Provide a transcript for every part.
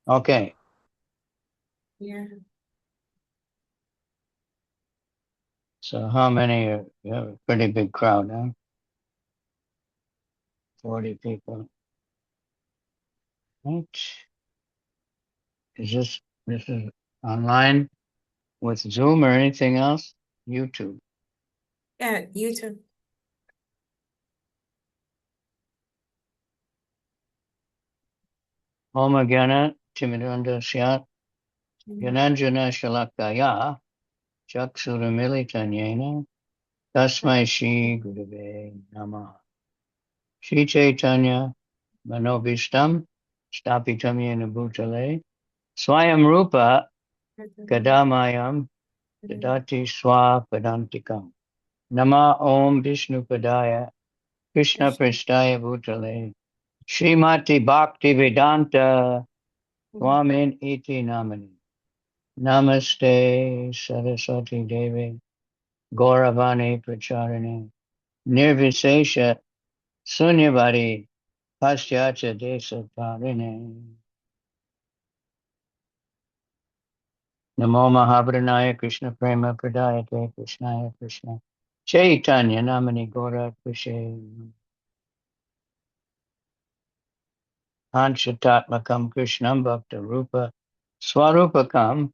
Okay. Yeah. So how many are, you have a pretty big crowd, huh? 40 people. Right. This is online with Zoom or anything else? YouTube. Yeah, YouTube. Om Gyana Timidanda Syat Gyananjana Shalakaya Chaksuramilitanyena Tasmai Shri Gurave Namah. Shri Chaitanya Manobishtam Stapitam Yena Bhutale Swayam Rupa Kadamayam Dadati Swa Padantikam. Nama Om Vishnu Padaya Krishna Prestaya Bhutale Srimati Bhakti Vedanta Swamin Iti Namani. Namaste Saraswati Devi Gauravani Pracharine Nirvisesha Sunyavadi Paschatya Desa Tarine. Namo Mahabharanaya Krishna Prema Pradayate Krishnaya Krishna Chaitanya Namani Gora Krishe Panchatatmakam Krishnam Bhakta Rupa Swarupakam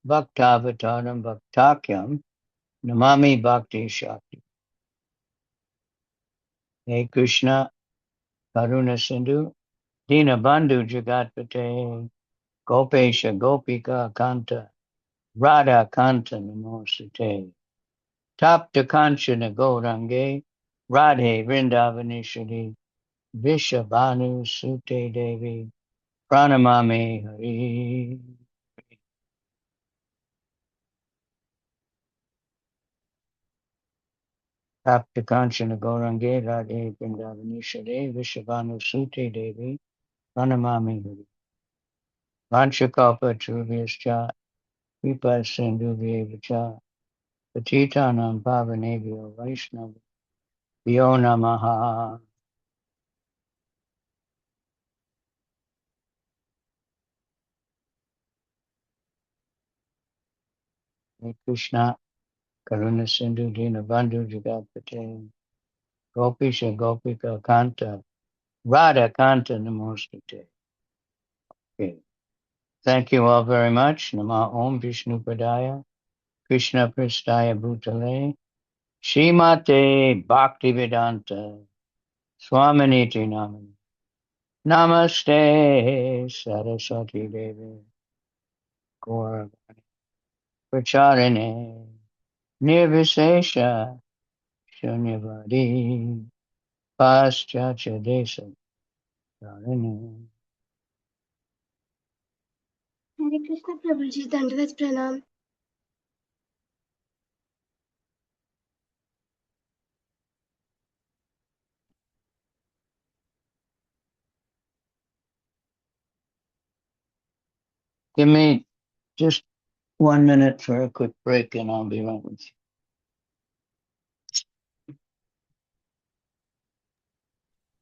Bhaktavataram Bhaktakyam Namami Bhakti Shakti. Hey Krishna Karuna Sindhu Dinabandhu Jagatpate Gopesha Gopika Kanta Radha Kanta Namostate Tapta Kanchana Gaurange Radhe Vrindavaneshwari Vishabhanu Sute Devi Pranamami Hari. Tapta Kanchana Gaurange Radhe Vrindavaneshwari Vishabhanu Sute Devi Pranamami Hari. Vanchakalpa Churvyascha Vipa Sindhu Vyevacha Patitanam Pavanebhyo Vaishnava Vyo Namaha. Hare Krishna Karuna Sindhu Dinabandhu Jagatpate Gopisha Gopika Kanta Radha Kanta Namostate. Okay. Thank you all very much. Nama Om Vishnu Padaya Krishna Pristaya Bhutale Shrimate Bhakti Vedanta Swaminiti Namani Namaste Saraswati Devi Gauravani Pracharine Nirvisesha Shunyavadi Paschatya Desa Tarine. Hare Krishna Prabhuji, Dandavat Pranam. Give me just 1 minute for a quick break and I'll be right with you.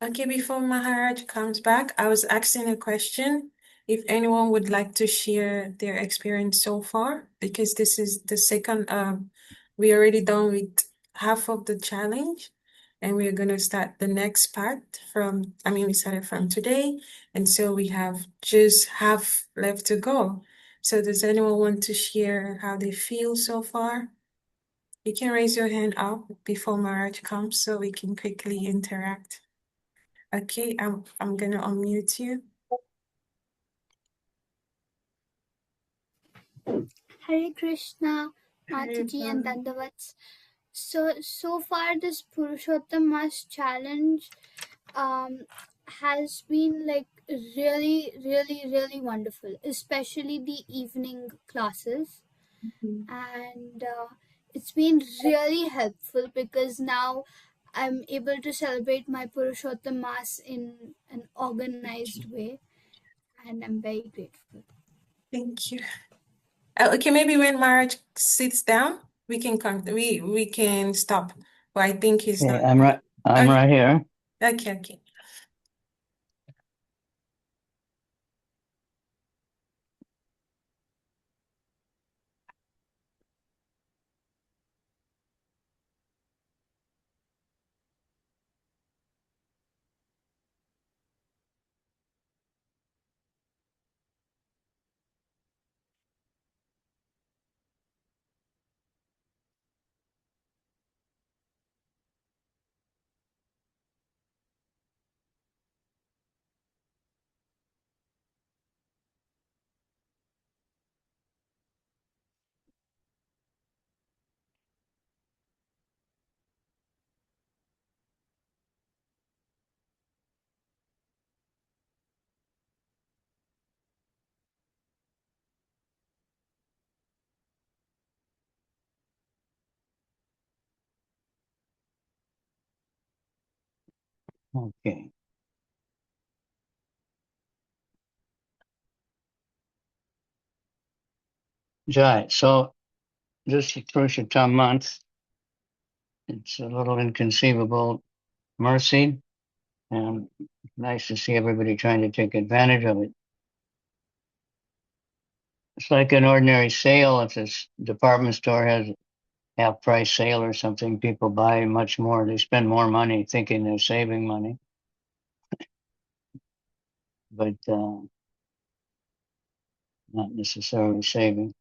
Okay, before Maharaj comes back, I was asking a question. If anyone would like to share their experience so far, because this is the second, we already done with half of the challenge, and we're gonna start the next part from, we started from today, and so we have just half left to go. So does anyone want to share how they feel so far? You can raise your hand up before Maharaj comes so we can quickly interact. Okay, I'm gonna unmute you. Hare Krishna, Hare Mataji and Ram. Dandavats. So far this Purushottam Mass challenge has been like really wonderful, especially the evening classes. Mhm. And it's been really helpful because now I'm able to celebrate my Purushottam Mass in an organized way, and I'm very grateful. Thank you. Okay, maybe when Marge sits down, we can come. We can stop. But I think he's Okay, not. I'm Okay, right here. okay. Okay. Jai. So this Purushottam month, it's a little inconceivable mercy, and nice to see everybody trying to take advantage of it. It's like an ordinary sale. If this department store has a half price sale or something, people buy much more. They spend more money thinking they're saving money, but not necessarily saving.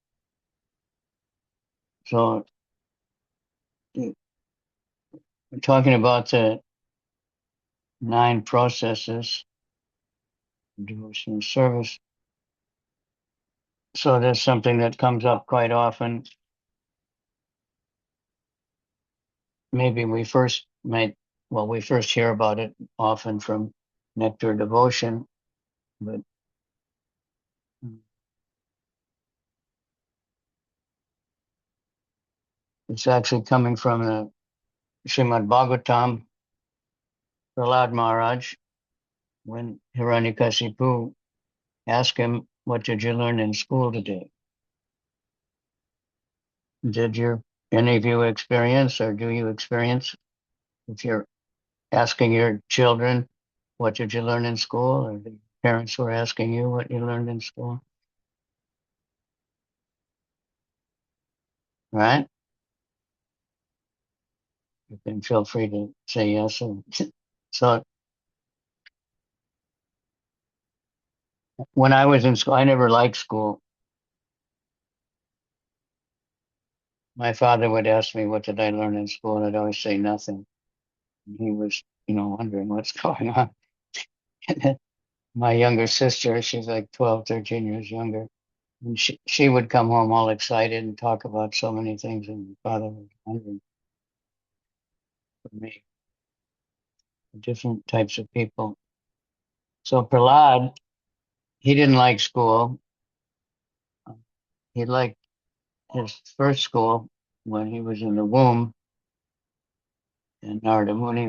So we're talking about the 9 processes of devotional service. So that's something that comes up quite often. Maybe we first hear about it often from Nectar Devotion, but it's actually coming from the Srimad Bhagavatam. Prahlad Maharaj, when Hiranyakasipu asked him, "What did you learn in school today?" Did any of you experience, or do you experience, if you're asking your children, "What did you learn in school?" or the parents were asking you what you learned in school? Right? You can feel free to say yes. So when I was in school, I never liked school. My father would ask me, "What did I learn in school?" and I'd always say nothing. And he was, wondering what's going on. My younger sister, she's like 12, 13 years younger. And she would come home all excited and talk about so many things. And my father was wondering for me, different types of people. So Prahlad, he didn't like school. He liked his first school when he was in the womb. And Narada Muni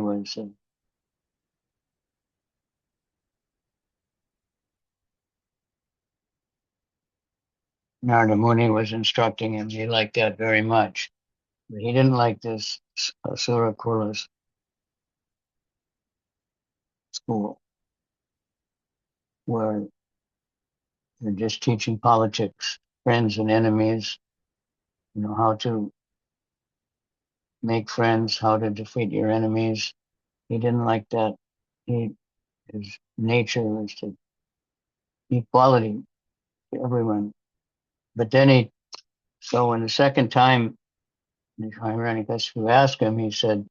was instructing him. He liked that very much. But he didn't like this Asura Kula's school, where they're just teaching politics, friends and enemies, how to make friends, how to defeat your enemies. He didn't like that. His nature was to equality to everyone. But then so when the second time Hiranyakasipu asked him, he said,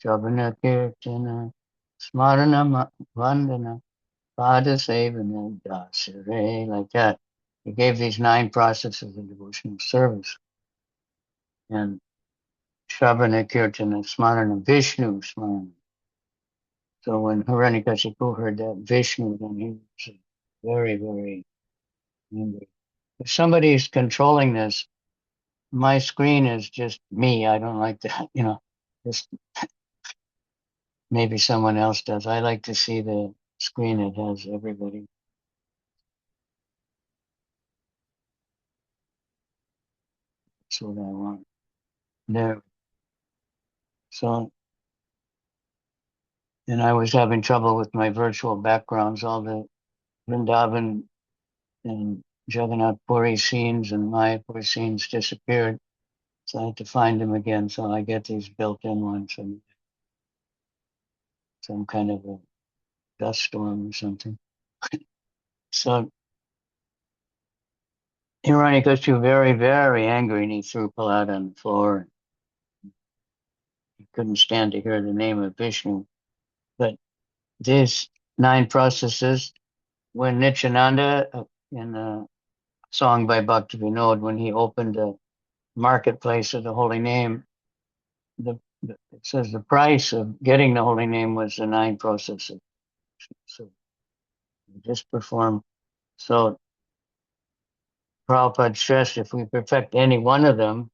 Javana Kirtana Smarana Vandana Pada Sevana Dasare, like that. He gave these 9 processes of devotional service. And Shravana Kirtana Smarana Vishnu Smarana. So when Hiranyakasipu heard that Vishnu, then he was very, very angry. If somebody's controlling this, my screen is just me. I don't like that, just maybe someone else does. I like to see the screen that has everybody. That's what I want. There. So, and I was having trouble with my virtual backgrounds, all the Vrindavan and Jagannath Puri scenes and Mayapur scenes disappeared. So I had to find them again. So I get these built-in ones and some kind of a dust storm or something. So Hiranyakasipu very, very angry, and he threw Prahlad on the floor. He couldn't stand to hear the name of Vishnu. But these 9 processes, when Nityananda, in a song by Bhakti Vinod, when he opened the marketplace of the holy name, it says the price of getting the holy name was the 9 processes. So just perform. So Prabhupada stressed, if we perfect any one of them,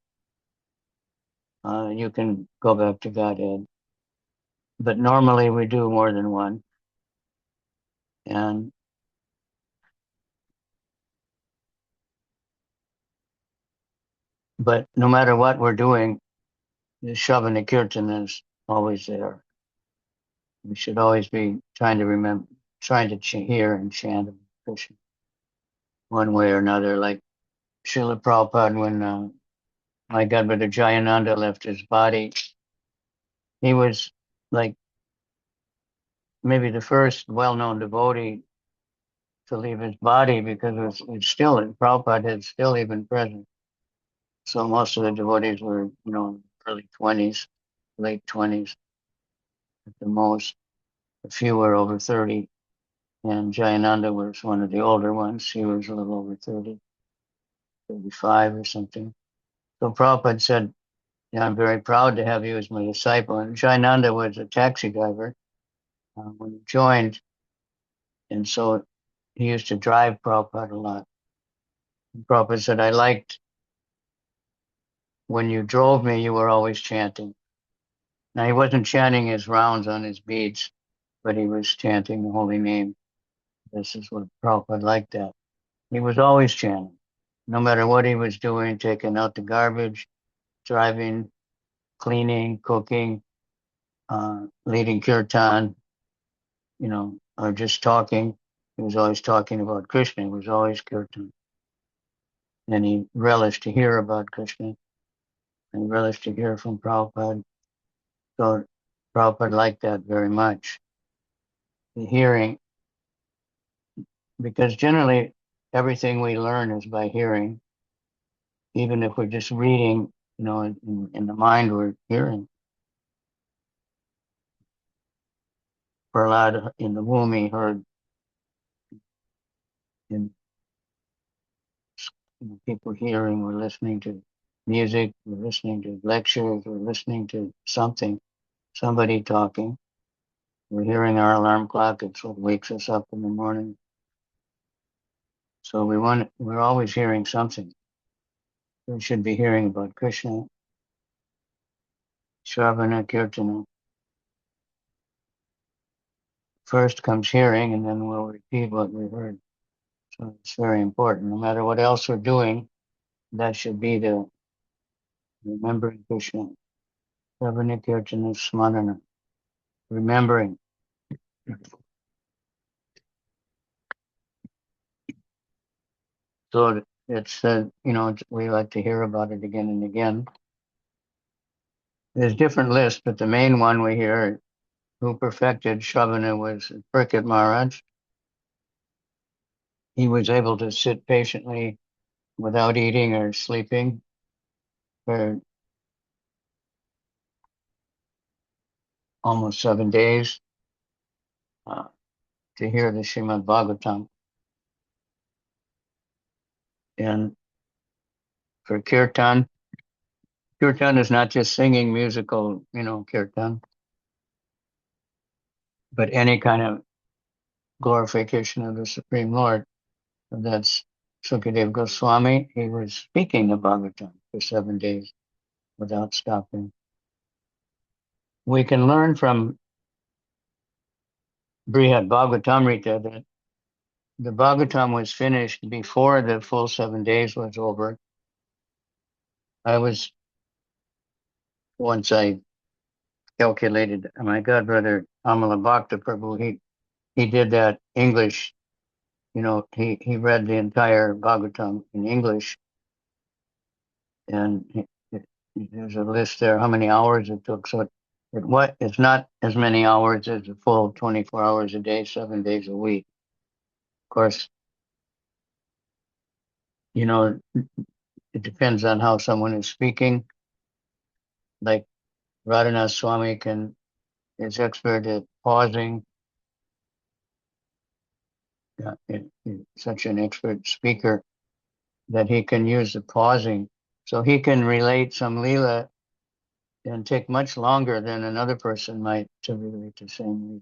you can go back to Godhead. but normally we do more than one. But no matter what we're doing, the Shavana Kirtan is always there. We should always be trying to remember, trying to hear and chant Krishna one way or another. Like Srila Prabhupada, when my Godbrother Jayananda left his body, he was like maybe the first well-known devotee to leave his body because it's still, Prabhupada is still even present. So most of the devotees were, early 20s, late 20s at the most. A few were over 30. And Jayananda was one of the older ones. He was a little over 30, 35 or something. So Prabhupada said, I'm very proud to have you as my disciple. And Jayananda was a taxi driver when he joined. And so he used to drive Prabhupada a lot. And Prabhupada said, I liked when you drove me, you were always chanting. Now, he wasn't chanting his rounds on his beads, but he was chanting the holy name. This is what Prabhupada liked that. He was always chanting, no matter what he was doing, taking out the garbage, driving, cleaning, cooking, leading kirtan, or just talking. He was always talking about Krishna. He was always kirtan. And he relished to hear about Krishna and relished to hear from Prabhupada. So Prabhupada liked that very much. The hearing, because generally everything we learn is by hearing. Even if we're just reading, in the mind we're hearing. Prahlad in the womb, he heard in people hearing, we're listening to music, we're listening to lectures, we're listening to somebody talking. We're hearing our alarm clock, it's what wakes us up in the morning. So we're always hearing something. We should be hearing about Krishna, Shravana, Kirtana. First comes hearing, and then we'll repeat what we heard. So it's very important. No matter what else we're doing, that should be the remembering Krishna. Shravana, Kirtana, Smarana. Remembering. So it's, we like to hear about it again and again. There's different lists, but the main one we hear, who perfected Shravana, was Parikshit Maharaj. He was able to sit patiently without eating or sleeping for almost 7 days to hear the Srimad Bhagavatam. And for kirtan is not just singing musical, kirtan, but any kind of glorification of the Supreme Lord. And that's Sukadeva Goswami. He was speaking the Bhagavatam for 7 days without stopping. We can learn from Brihad Bhagavatamrita that the Bhagavatam was finished before the full 7 days was over. Once I calculated, my godbrother Amala Bhakta Prabhu, he did that English, he read the entire Bhagavatam in English, and there's a list there how many hours it took. So it's not as many hours as a full 24 hours a day, 7 days a week. Of course, it depends on how someone is speaking. Like Radhanath Swami is expert at pausing. He's such an expert speaker that he can use the pausing. So he can relate some Leela and take much longer than another person might to relate the same Leela.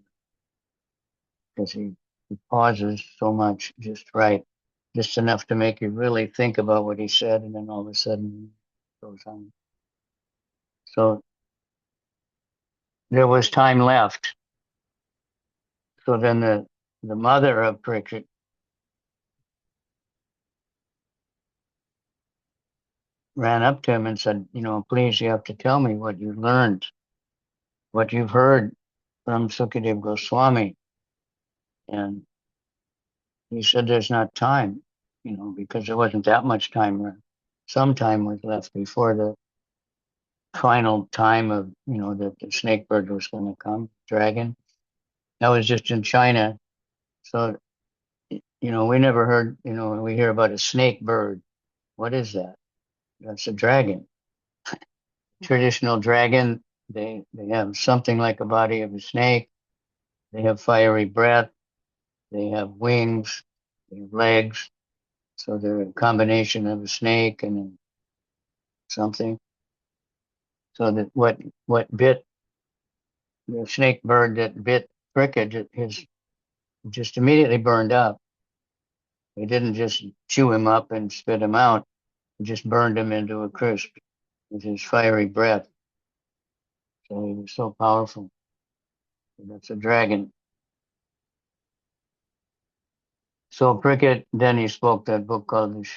Because he pauses so much just right, just enough to make you really think about what he said, and then all of a sudden it goes on. So there was time left. So then the mother of Parikshit ran up to him and said, please, you have to tell me what you learned, what you've heard from Sukadeva Goswami. And he said, there's not time, because there wasn't that much time left. Some time was left before the final time of, that the snake bird was going to come, dragon. That was just in China. So, we never heard, we hear about a snake bird. What is that? That's a dragon. Traditional dragon, they have something like a body of a snake. They have fiery breath. They have wings. They have legs. So they're a combination of a snake and something. So that what bit the snake bird that bit Cricket is just immediately burned up. They didn't just chew him up and spit him out. It just burned him into a crisp with his fiery breath. So he was so powerful. That's a dragon. So Cricket, then he spoke that book called the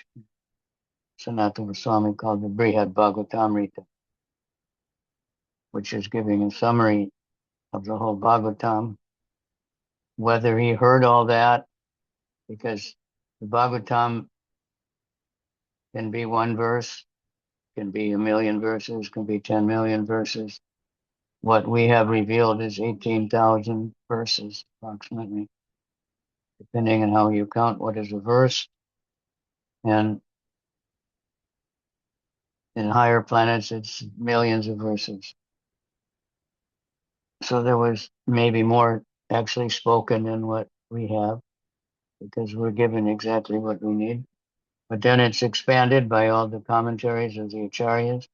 Sanatana Goswami called the Brihad Bhagavatamrita, which is giving a summary of the whole Bhagavatam. Whether he heard all that, because the Bhagavatam can be one verse, can be 1,000,000 verses, can be 10 million verses. What we have revealed is 18,000 verses, approximately, depending on how you count what is a verse. And in higher planets, it's millions of verses. So there was maybe more actually spoken than what we have, because we're given exactly what we need. But then it's expanded by all the commentaries of the acharyas,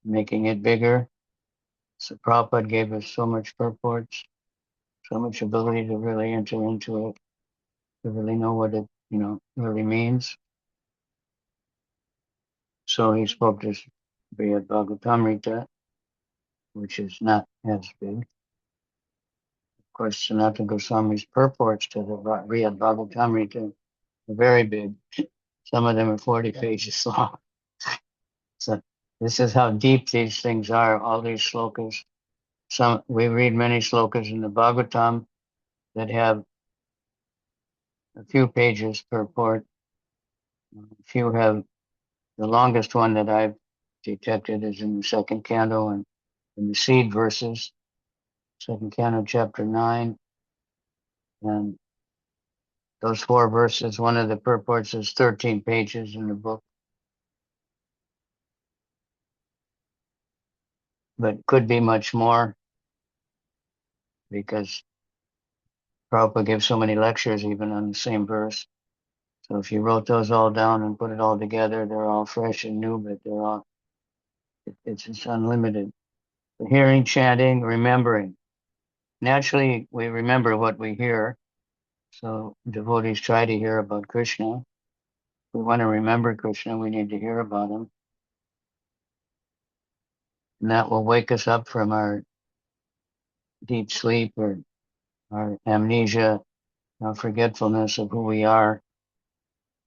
making it bigger. So Prabhupada gave us so much purports, so much ability to really enter into it, to really know what it, really means. So he spoke this Brihad Bhagavatamrita, which is not as big. Of course, Sanatana Goswami's purports to the Brihad Bhagavatamrita are very big. Some of them are 40 pages long. So this is how deep these things are, all these slokas. We read many slokas in the Bhagavatam that have a few pages per port. A few have, the longest one that I've detected is in the second canto and in the seed verses, second canto, chapter 9. And those 4 verses, one of the purports is 13 pages in the book. But could be much more, because Prabhupada gives so many lectures even on the same verse. So if you wrote those all down and put it all together, they're all fresh and new, but it's unlimited. The hearing, chanting, remembering. Naturally, we remember what we hear. So devotees try to hear about Krishna. If we want to remember Krishna, we need to hear about him. And that will wake us up from our deep sleep or our amnesia, our forgetfulness of who we are.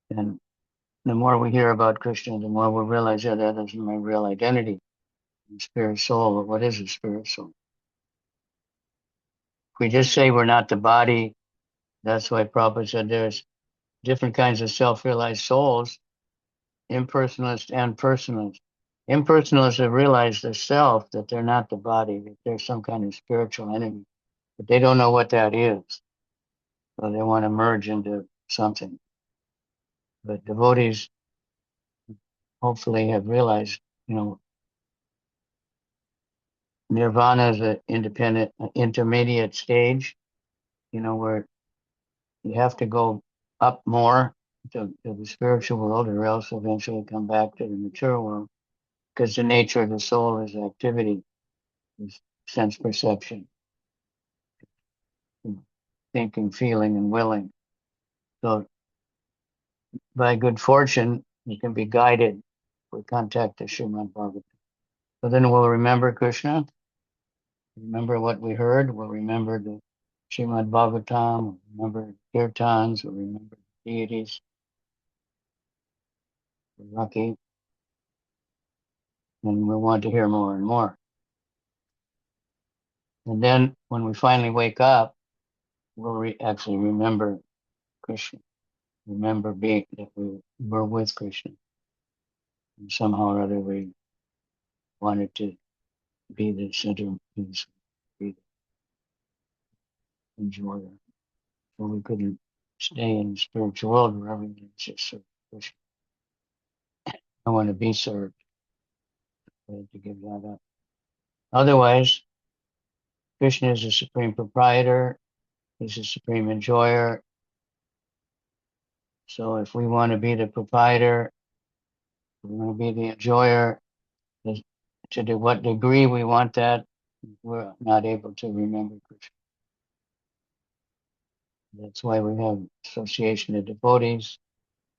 And the more we hear about Krishna, the more we realize that isn't my real identity. I'm spirit soul. But what is a spirit soul? If we just say we're not the body, that's why Prabhupada said there's different kinds of self-realized souls, impersonalist and personalist. Impersonalists have realized the self, that they're not the body, that they're some kind of spiritual entity, but they don't know what that is. So they want to merge into something. But devotees hopefully have realized, nirvana is an independent, intermediate stage, where you have to go up more to the spiritual world, or else eventually come back to the material world, because the nature of the soul is activity, is sense perception, thinking, feeling, and willing. So by good fortune, you can be guided. We contact the Srimad Bhagavatam. So then we'll remember Krishna. remember what we heard. We'll remember the Srimad Bhagavatam. We'll remember kirtans. We'll remember deities. We're lucky, and we'll want to hear more and more. And then when we finally wake up, we'll actually remember Krishna. Remember being that we were with Krishna. And somehow or other we wanted to be the center, be the enjoyer. So we couldn't stay in the spiritual world where everything's just serve Krishna. I want to be served. I had to give that up. Otherwise, Krishna is the supreme proprietor. He's the supreme enjoyer. So if we want to be the proprietor, we want to be the enjoyer, to what degree we want that, we're not able to remember Krishna. That's why we have association of devotees,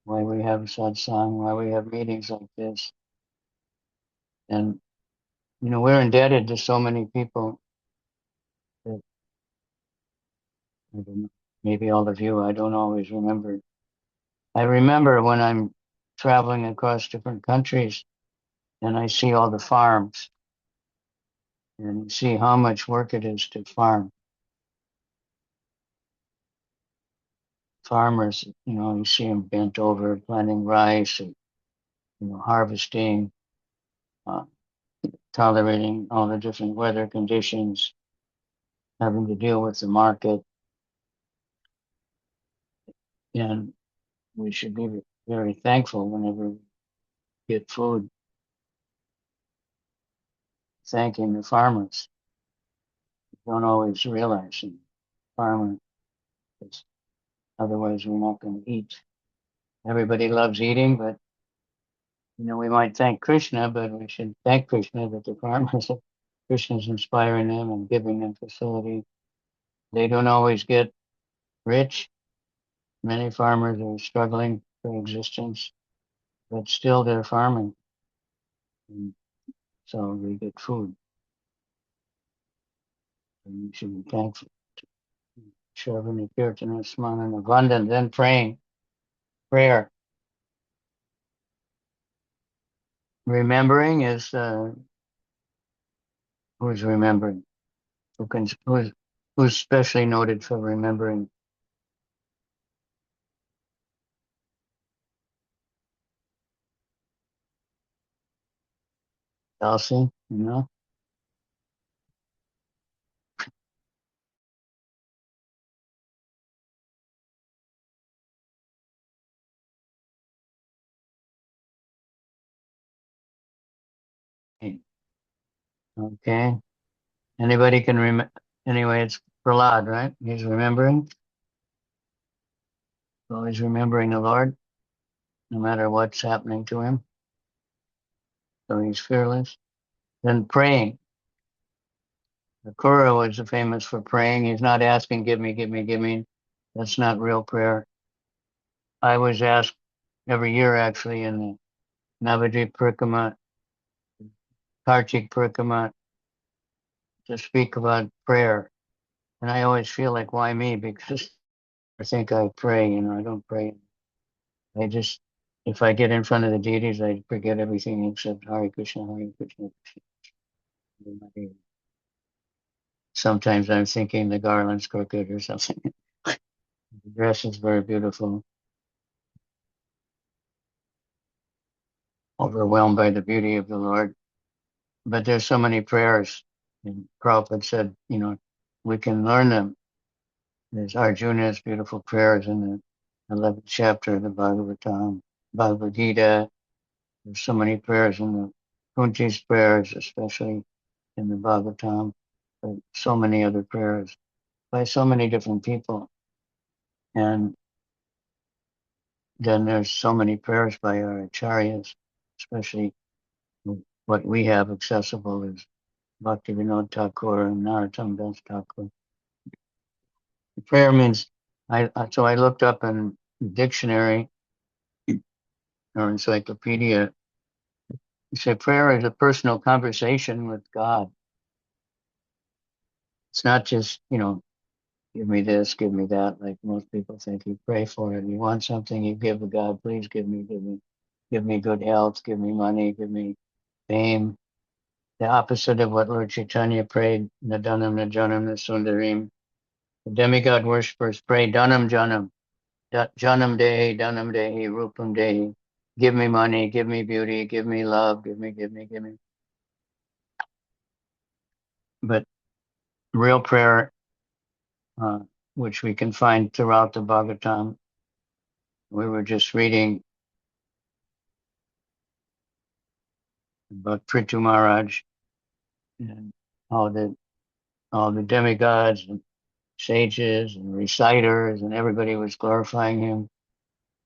why we have satsang, why we have meetings like this. And, we're indebted to so many people that, I don't know, maybe all of you, I don't always remember. I remember when I'm traveling across different countries and I see all the farms and see how much work it is to farm. Farmers, you see them bent over planting rice and, harvesting, uh, tolerating all the different weather conditions, having to deal with the market. And we should be very thankful whenever we get food, thanking the farmers. We don't always realize the farmer, because otherwise we're not going to eat. Everybody loves eating, but we might thank Krishna, but we should thank Krishna that the farmers, Krishna's inspiring them and giving them facility. They don't always get rich. Many farmers are struggling for existence, but still they're farming. And so we get food. And we should be thankful. Shravana, Kirtana, Smana, abundant, then praying. Prayer. Remembering is, who's remembering? Who's specially noted for remembering? Elsie, Okay. Anybody can remember. Anyway, it's Prahlad, right? He's remembering. Always remembering the Lord, no matter what's happening to him. So he's fearless. Then praying. Akura was famous for praying. He's not asking, give me, give me, give me. That's not real prayer. I was asked every year, actually, in the Navadha Parikrama, Kartik Parikrama, to speak about prayer. And I always feel like, why me? Because I think I pray, I don't pray. I just, if I get in front of the deities, I forget everything except Hare Krishna, Hare Krishna. Sometimes I'm thinking the garland's crooked or something. The dress is very beautiful. Overwhelmed by the beauty of the Lord. But there's so many prayers. And Prabhupada said, we can learn them. There's Arjuna's beautiful prayers in the 11th chapter of the Bhagavatam, Bhagavad Gita. There's so many prayers in the Kunti's prayers, especially in the Bhagavatam, but so many other prayers by so many different people. And then there's so many prayers by our acharyas, especially what we have accessible is Bhakti Vinod Thakur and Narottam Das Thakur. Prayer means, so I looked up in the dictionary or encyclopedia. You say prayer is a personal conversation with God. It's not just, give me this, give me that, like most people think. You pray for it. You want something, you give to God, please give me good health, give me money, give me fame. The opposite of what Lord Chaitanya prayed, Nadanam Najanam Nasundarim. The demigod worshippers pray, Dhanam Janam, Janam Dehi, Dhanam Dehi, Rupam Dehi. Give me money, give me beauty, give me love, give me. But real prayer, uh, which we can find throughout the Bhagavatam, we were just reading about Prithu Maharaj and all the demigods and sages and reciters and everybody was glorifying him.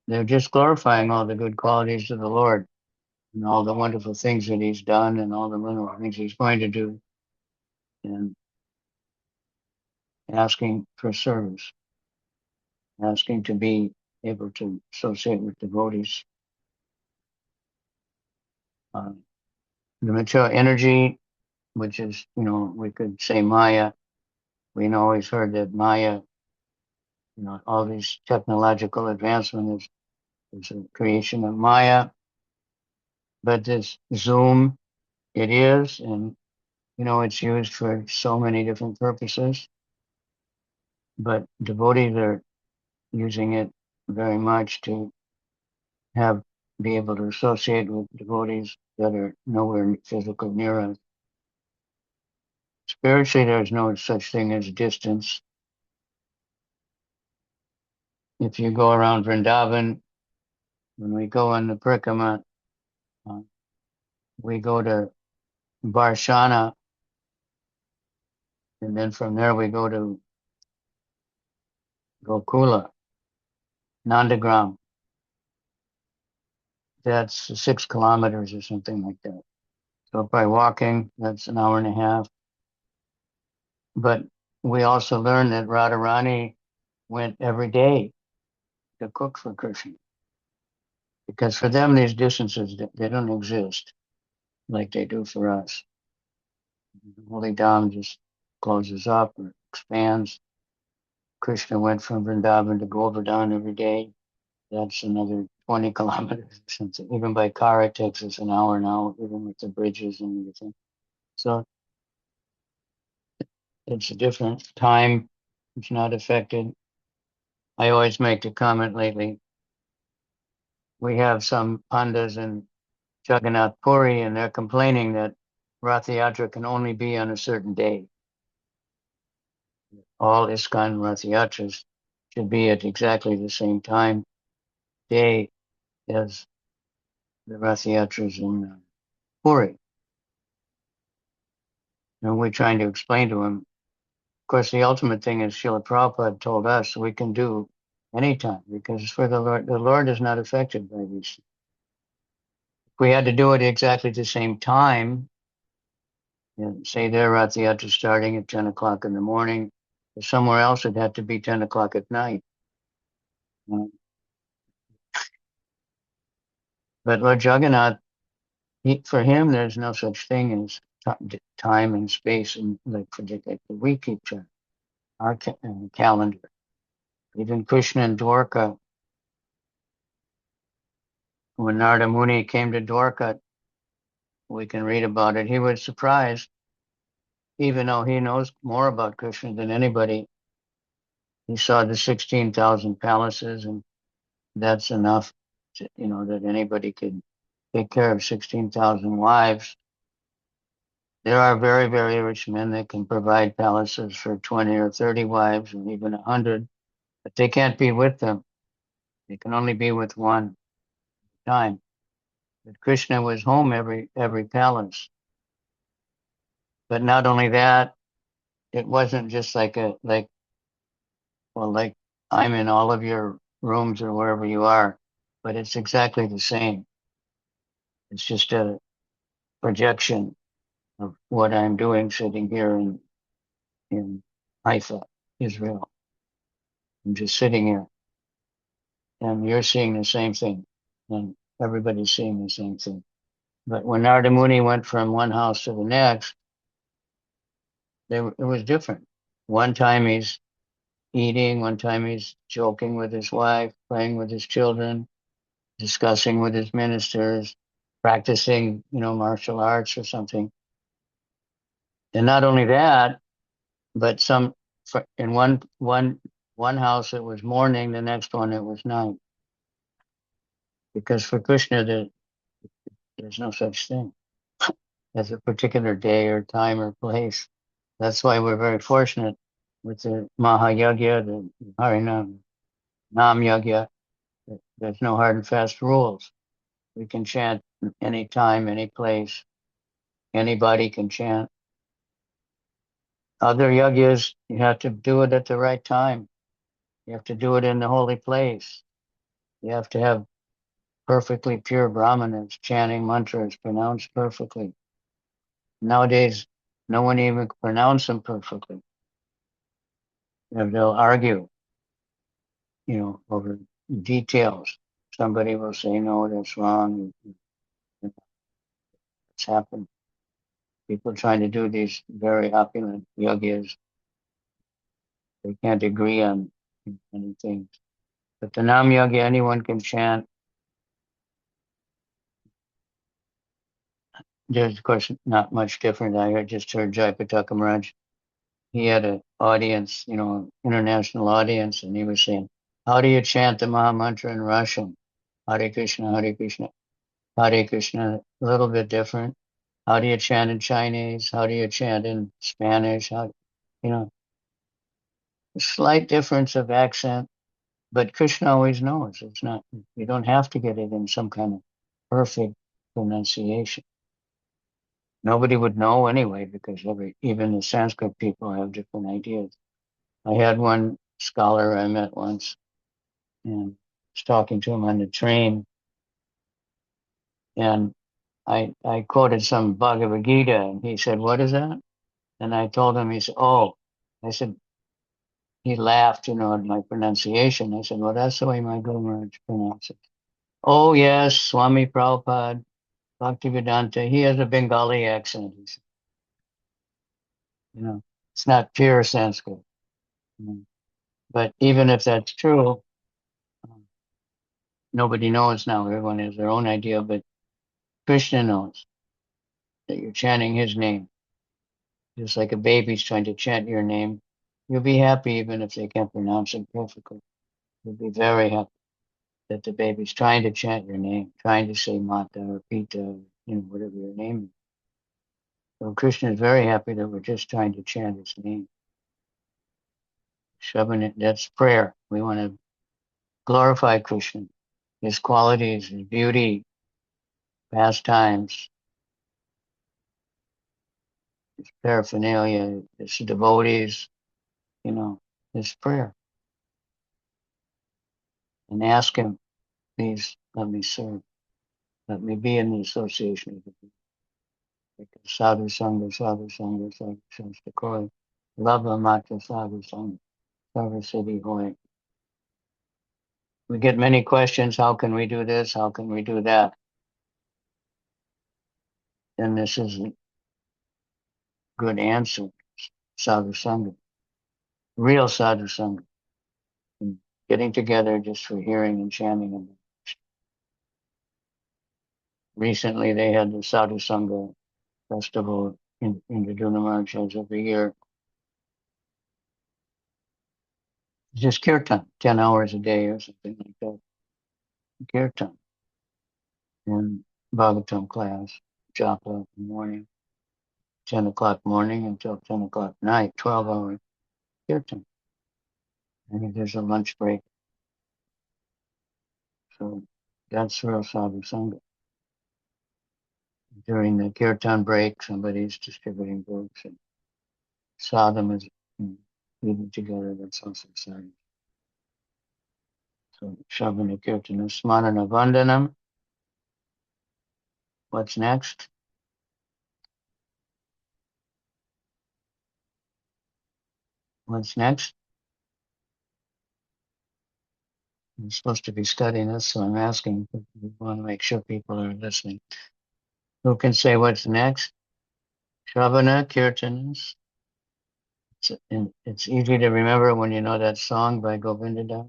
They're just glorifying all the good qualities of the Lord and all the wonderful things that he's done and all the wonderful things he's going to do, and asking for service, asking to be able to associate with devotees. Uh, the material energy, which is, we could say Maya. We always heard that Maya, all these technological advancement is a creation of Maya. But this Zoom, it is, and it's used for so many different purposes. But devotees are using it very much to be able to associate with devotees that are nowhere physical near us. Spiritually, there's no such thing as distance. If you go around Vrindavan, when we go on the Parikama, we go to Varshana, and then from there we go to Gokula, Nandagram. That's 6 kilometers or something like that. So by walking, that's an hour and a half. But we also learned that Radharani went every day to cook for Krishna, because for them these distances, they don't exist like they do for us. The holy Dham just closes up or expands. Krishna went from Vrindavan to Govardhan every day. That's another 20 kilometers or something. Even by car, it takes us an hour now, even with the bridges and everything. So it's a different time. It's not affected. I always make the comment lately. We have some pandas in Jagannath Puri, and they're complaining that Rath Yatra can only be on a certain day. All ISKCON Rath Yatras should be at exactly the same day as the Rath Yatras in Puri. And we're trying to explain to them. Of course, the ultimate thing is Srila Prabhupada told us we can do anytime, because for the Lord is not affected by these. If we had to do it exactly the same time, and say their Rath Yatra starting at 10 o'clock in the morning, somewhere else it'd have to be 10 o'clock at night. But Lord Jagannath, for him, there's no such thing as time and space, and like we keep track, our calendar. Even Krishna and Dwarka, when Narada Muni came to Dwarka, we can read about it. He was surprised, even though he knows more about Krishna than anybody. He saw the 16,000 palaces, and that's enough, that anybody could take care of 16,000 wives. There are very, very rich men that can provide palaces for 20 or 30 wives, and even 100, but they can't be with them. They can only be with one time. But Krishna was home every palace. But not only that, it wasn't just like I'm in all of your rooms or wherever you are, but it's exactly the same. It's just a projection of what I'm doing sitting here in Haifa, Israel. I'm just sitting here, and you're seeing the same thing, and everybody's seeing the same thing. But when Narada Muni went from one house to the next, it was different. One time he's eating, one time he's joking with his wife, playing with his children, discussing with his ministers, practicing, martial arts or something. And not only that, but in one house it was morning, the next one it was night. Because for Krishna, there's no such thing as a particular day or time or place. That's why we're very fortunate with the Mahayagya, the Harinam, Nam Yagya. There's no hard and fast rules. We can chant any time, any place. Anybody can chant. Other yagyas, you have to do it at the right time. You have to do it in the holy place. You have to have perfectly pure brahmanas chanting mantras pronounced perfectly. Nowadays, no one even can pronounce them perfectly. They'll argue, over details. Somebody will say, no, that's wrong. It's happened. People trying to do these very opulent yogis, they can't agree on anything. But the Nam Yogi, anyone can chant. There's, of course, not much different. I just heard Jayapataka Maharaj. He had an audience, international audience, and he was saying, how do you chant the Maha Mantra in Russian? Hare Krishna, Hare Krishna, Hare Krishna, a little bit different. How do you chant in Chinese? How do you chant in Spanish? A slight difference of accent, but Krishna always knows. It's not, you don't have to get it in some kind of perfect pronunciation. Nobody would know anyway, because even the Sanskrit people have different ideas. I had one scholar I met once, and was talking to him on the train, and I quoted some Bhagavad Gita, and he said, "What is that?" And I told him, he said, "Oh," I said, he laughed, at my pronunciation. I said, "Well, that's the way my Guru Maharaj pronounces it." "Oh, yes, Swami Prabhupada, Bhaktivedanta, he has a Bengali accent." He said, it's not pure Sanskrit. But even if that's true, um, nobody knows now. Everyone has their own idea, but Krishna knows that you're chanting his name. Just like a baby's trying to chant your name, you'll be happy even if they can't pronounce it perfectly. You'll be very happy that the baby's trying to chant your name, trying to say Mata or Pita, whatever your name is. So Krishna is very happy that we're just trying to chant his name. Shoving it, that's prayer. We want to glorify Krishna, his qualities, his beauty, pastimes, his paraphernalia, his devotees, his prayer. And ask him, please let me serve. Let me be in the association with you. Sadhu Sangha, Sadhu Sangha, Sadhu Shastra Koi. Lava Mata Sadhu Sangha, Sarva Siddhi Hoy. We get many questions. How can we do this? How can we do that? And this is a good answer. Sadhu Sangha. Real Sadhu Sangha. And getting together just for hearing and chanting. And recently they had the Sadhu Sangha festival in the Maharaj every year. Just kirtan, 10 hours a day or something like that. Kirtan and Bhagavatam class, japa in the morning, 10 o'clock morning until 10 o'clock night, 12-hour kirtan. And there's a lunch break. So that's real sadhu sangha. During the kirtan break, somebody's distributing books and sadham is eating together. That's also sadhu. So Shavana Kirtana Smarana Vandanam. What's next? What's next? I'm supposed to be studying this, so I'm asking. We want to make sure people are listening. Who can say what's next? Shravana Kirtanas. It's easy to remember when you know that song by Govinda Das.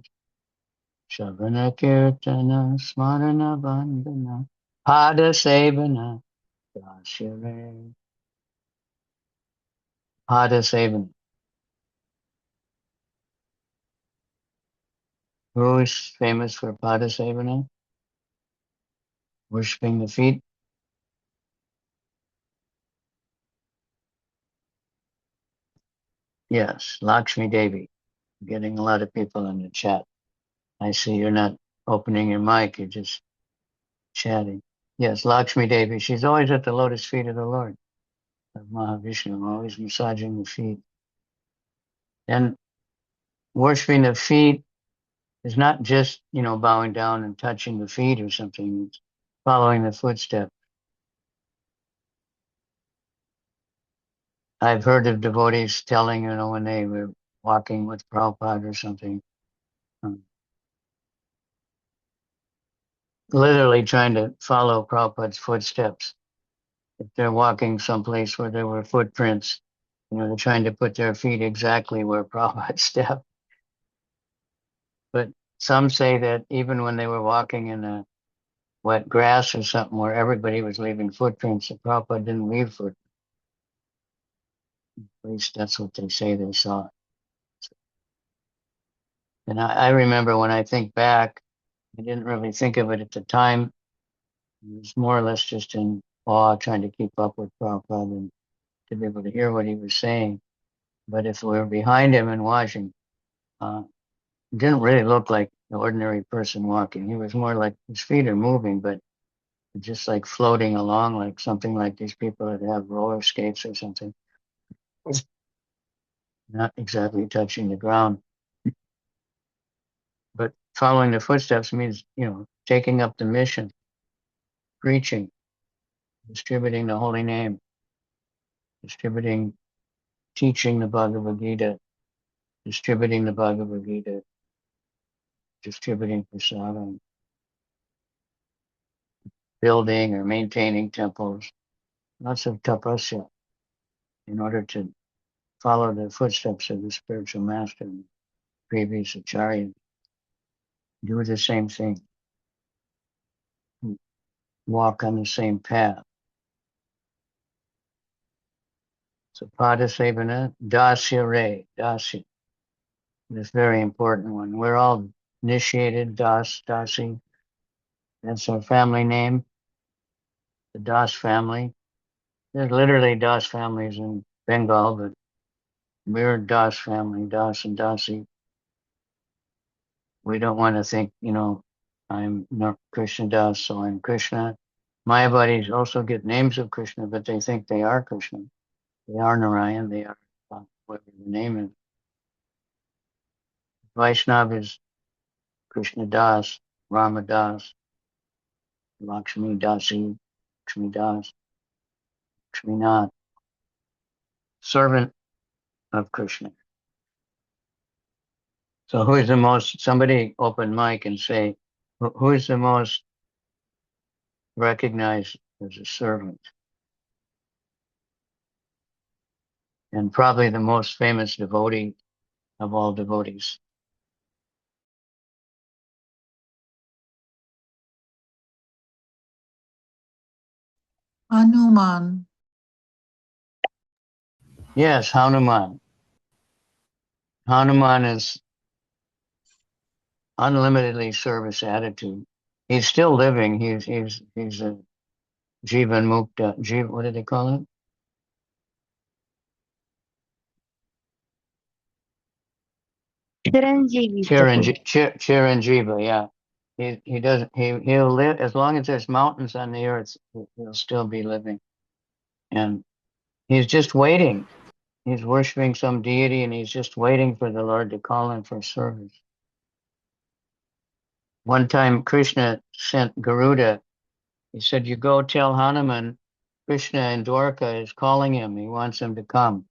Shavana Kirtana Smarana Bandhana Pada Sevana Dashyare. Pada Sevana. Who is famous for Pada Sevana? Worshipping the feet. Yes, Lakshmi Devi. Getting a lot of people in the chat. I see you're not opening your mic, you're just chatting. Yes, Lakshmi Devi. She's always at the lotus feet of the Lord, of Mahavishnu, always massaging the feet. And worshiping the feet is not just, bowing down and touching the feet or something. It's following the footsteps. I've heard of devotees telling, when they were walking with Prabhupada or something, literally trying to follow Prabhupada's footsteps. If they're walking someplace where there were footprints, they're trying to put their feet exactly where Prabhupada stepped. But some say that even when they were walking in a wet grass or something where everybody was leaving footprints, the Prabhupada didn't leave footprints. At least that's what they say they saw. And I remember when I think back, I didn't really think of it at the time. I was more or less just in awe, trying to keep up with Prabhupada and to be able to hear what he was saying. But if we were behind him and watching, it didn't really look like an ordinary person walking. He was more like his feet are moving, but just like floating along, like something like these people that have roller skates or something. Not exactly touching the ground. But following the footsteps means, taking up the mission, preaching, distributing the holy name, distributing, teaching the Bhagavad Gita, distributing the Bhagavad Gita, distributing prasadam, building or maintaining temples, lots of tapasya in order to follow the footsteps of the spiritual master and previous acharya. Do the same thing. Walk on the same path. So Padasevana, Dasya Re, Dasya. This very important one. We're all initiated, Das, Dasi. That's our family name, the Das family. There's literally Das families in Bengal, but we're Das family, Das and Dasi. We don't want to think, I'm not Krishna Das, so I'm Krishna. Mayavadis also get names of Krishna, but they think they are Krishna. They are Narayan, they are whatever the name is. Vaishnav is Krishna Das, Rama Das, Lakshmi Dasi, Lakshmi Das, Lakshmi Nath, servant of Krishna. So who is the most, somebody open mic and say, who is the most recognized as a servant? And probably the most famous devotee of all devotees. Hanuman. Yes, Hanuman. Hanuman is unlimitedly service attitude. He's still living. He's a Jivan Mukta. What do they call it? Chiranjiva, yeah. He'll live as long as there's mountains on the earth, he'll still be living. And he's just waiting. He's worshiping some deity and he's just waiting for the Lord to call him for service. One time Krishna sent Garuda. He said, you go tell Hanuman, Krishna in Dwarka is calling him. He wants him to come.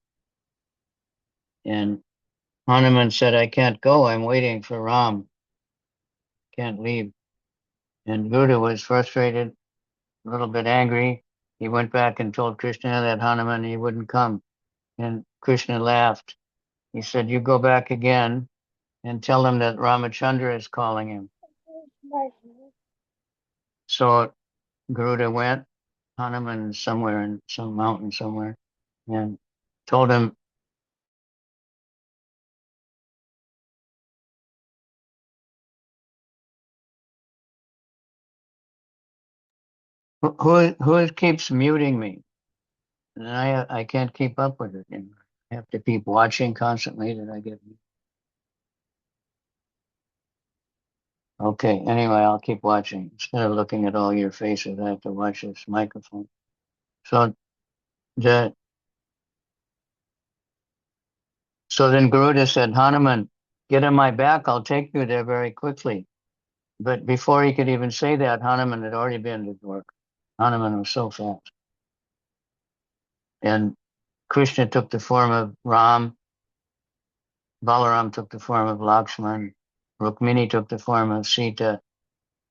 And Hanuman said, I can't go. I'm waiting for Ram. Can't leave. And Garuda was frustrated, a little bit angry. He went back and told Krishna that Hanuman, he wouldn't come. And Krishna laughed. He said, you go back again and tell him that Ramachandra is calling him. So Garuda went, Hanuman somewhere in some mountain somewhere, and told him, who keeps muting me? And I can't keep up with it. And I have to keep watching constantly that I get. Okay, anyway, I'll keep watching. Instead of looking at all your faces, I have to watch this microphone. So the so then Garuda said, Hanuman, get on my back, I'll take you there very quickly. But before he could even say that, Hanuman had already been to work. Hanuman was so fast. And Krishna took the form of Ram, Balaram took the form of Lakshman, Rukmini took the form of Sita,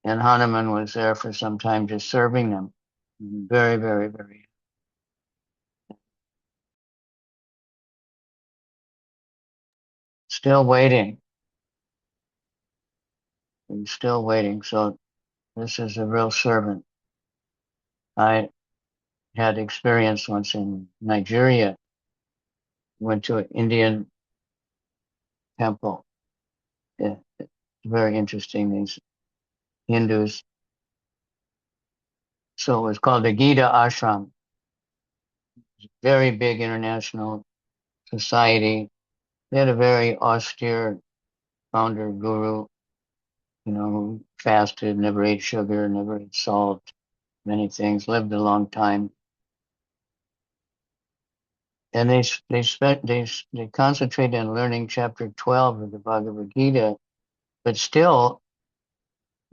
and Hanuman was there for some time just serving them. Very, very, very. Still waiting. He's still waiting. So this is a real servant. I had experience once in Nigeria, went to an Indian temple. It's very interesting, these Hindus. So it was called the Gita Ashram. Very big international society. They had a very austere founder guru, who fasted, never ate sugar, never ate salt, many things, lived a long time. And they concentrated on learning chapter 12 of the Bhagavad Gita, but still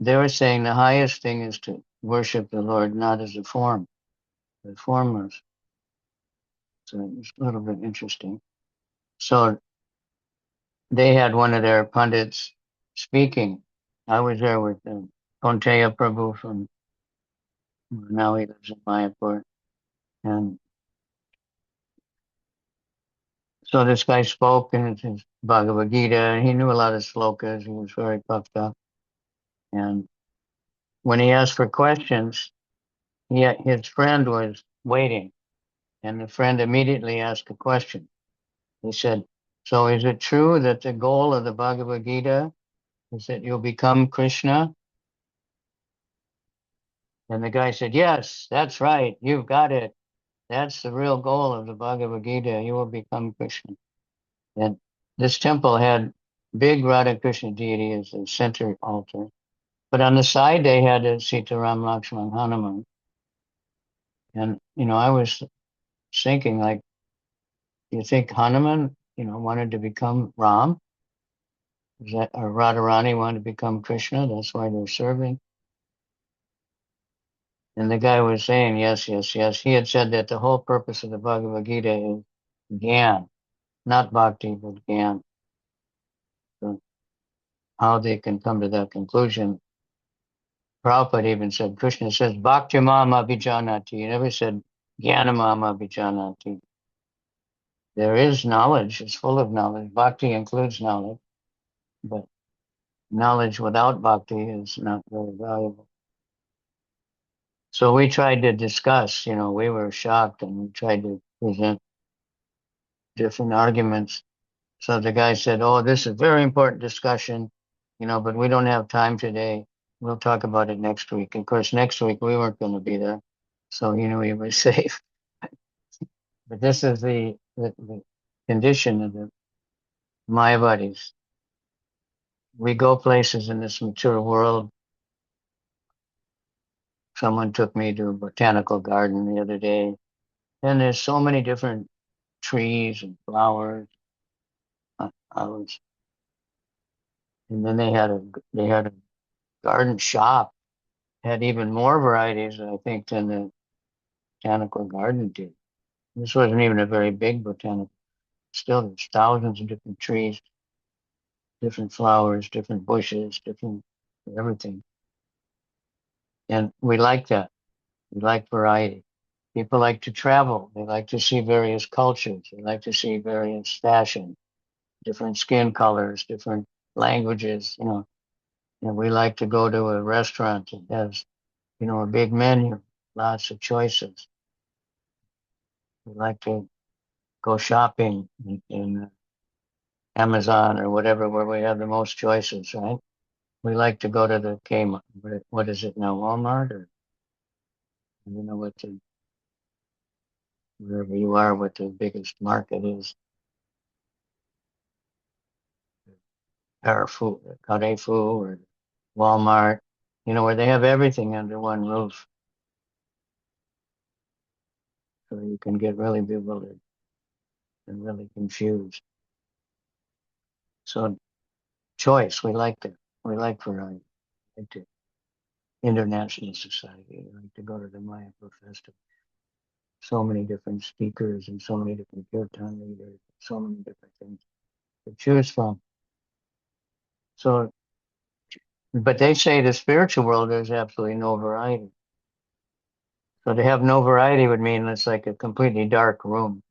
they were saying the highest thing is to worship the Lord not as a form, but formless. So it's a little bit interesting. So they had one of their pundits speaking. I was there with Konteya Prabhu from, now he lives in Mayapur. And so this guy spoke in his Bhagavad Gita, and he knew a lot of slokas. He was very puffed up. And when he asked for questions, his friend was waiting, and the friend immediately asked a question. He said, so is it true that the goal of the Bhagavad Gita is that you'll become Krishna? And the guy said, yes, that's right. You've got it. That's the real goal of the Bhagavad Gita. You will become Krishna. And this temple had big Radha Krishna deity as the center altar. But on the side, they had a Sita Ram Lakshman Hanuman. And, I was thinking, like, you think Hanuman, wanted to become Ram? Or Radharani wanted to become Krishna? That's why they're serving. And the guy was saying, yes, yes, yes. He had said that the whole purpose of the Bhagavad Gita is Gyan, not Bhakti, but Gyan. So how they can come to that conclusion. Prabhupada even said, Krishna says, Bhakti Mama Abhijanati. He never said, Jnana Mama Abhijanati. There is knowledge, it's full of knowledge. Bhakti includes knowledge, but knowledge without bhakti is not very valuable. So we tried to discuss, we were shocked, and we tried to present different arguments. So the guy said, oh, this is a very important discussion, but we don't have time today. We'll talk about it next week. Of course, next week we weren't going to be there, so he knew he was safe. But this is the condition of the Mayavadis. We go places in this mature world. Someone took me to a botanical garden the other day, and there's so many different trees and flowers. I was, and then they had a garden shop, had even more varieties, I think, than the botanical garden did. This wasn't even a very big botanical. Still, there's thousands of different trees, different flowers, different bushes, different everything. And we like that. We like variety. People like to travel. They like to see various cultures. They like to see various fashion. different skin colors, different languages, And we like to go to a restaurant that has, a big menu, lots of choices. We like to go shopping in Amazon or whatever, where we have the most choices, right? We like to go to the Kmart. What is it now, Walmart, or I don't know wherever you are, what the biggest market is. Carrefour or Walmart, where they have everything under one roof. So you can get really bewildered and really confused. So choice, we like variety. We like to international society. We like to go to the Mayapur Festival. So many different speakers and so many different kirtan leaders, so many different things to choose from. So, but they say the spiritual world there's absolutely no variety. So to have no variety would mean it's like a completely dark room.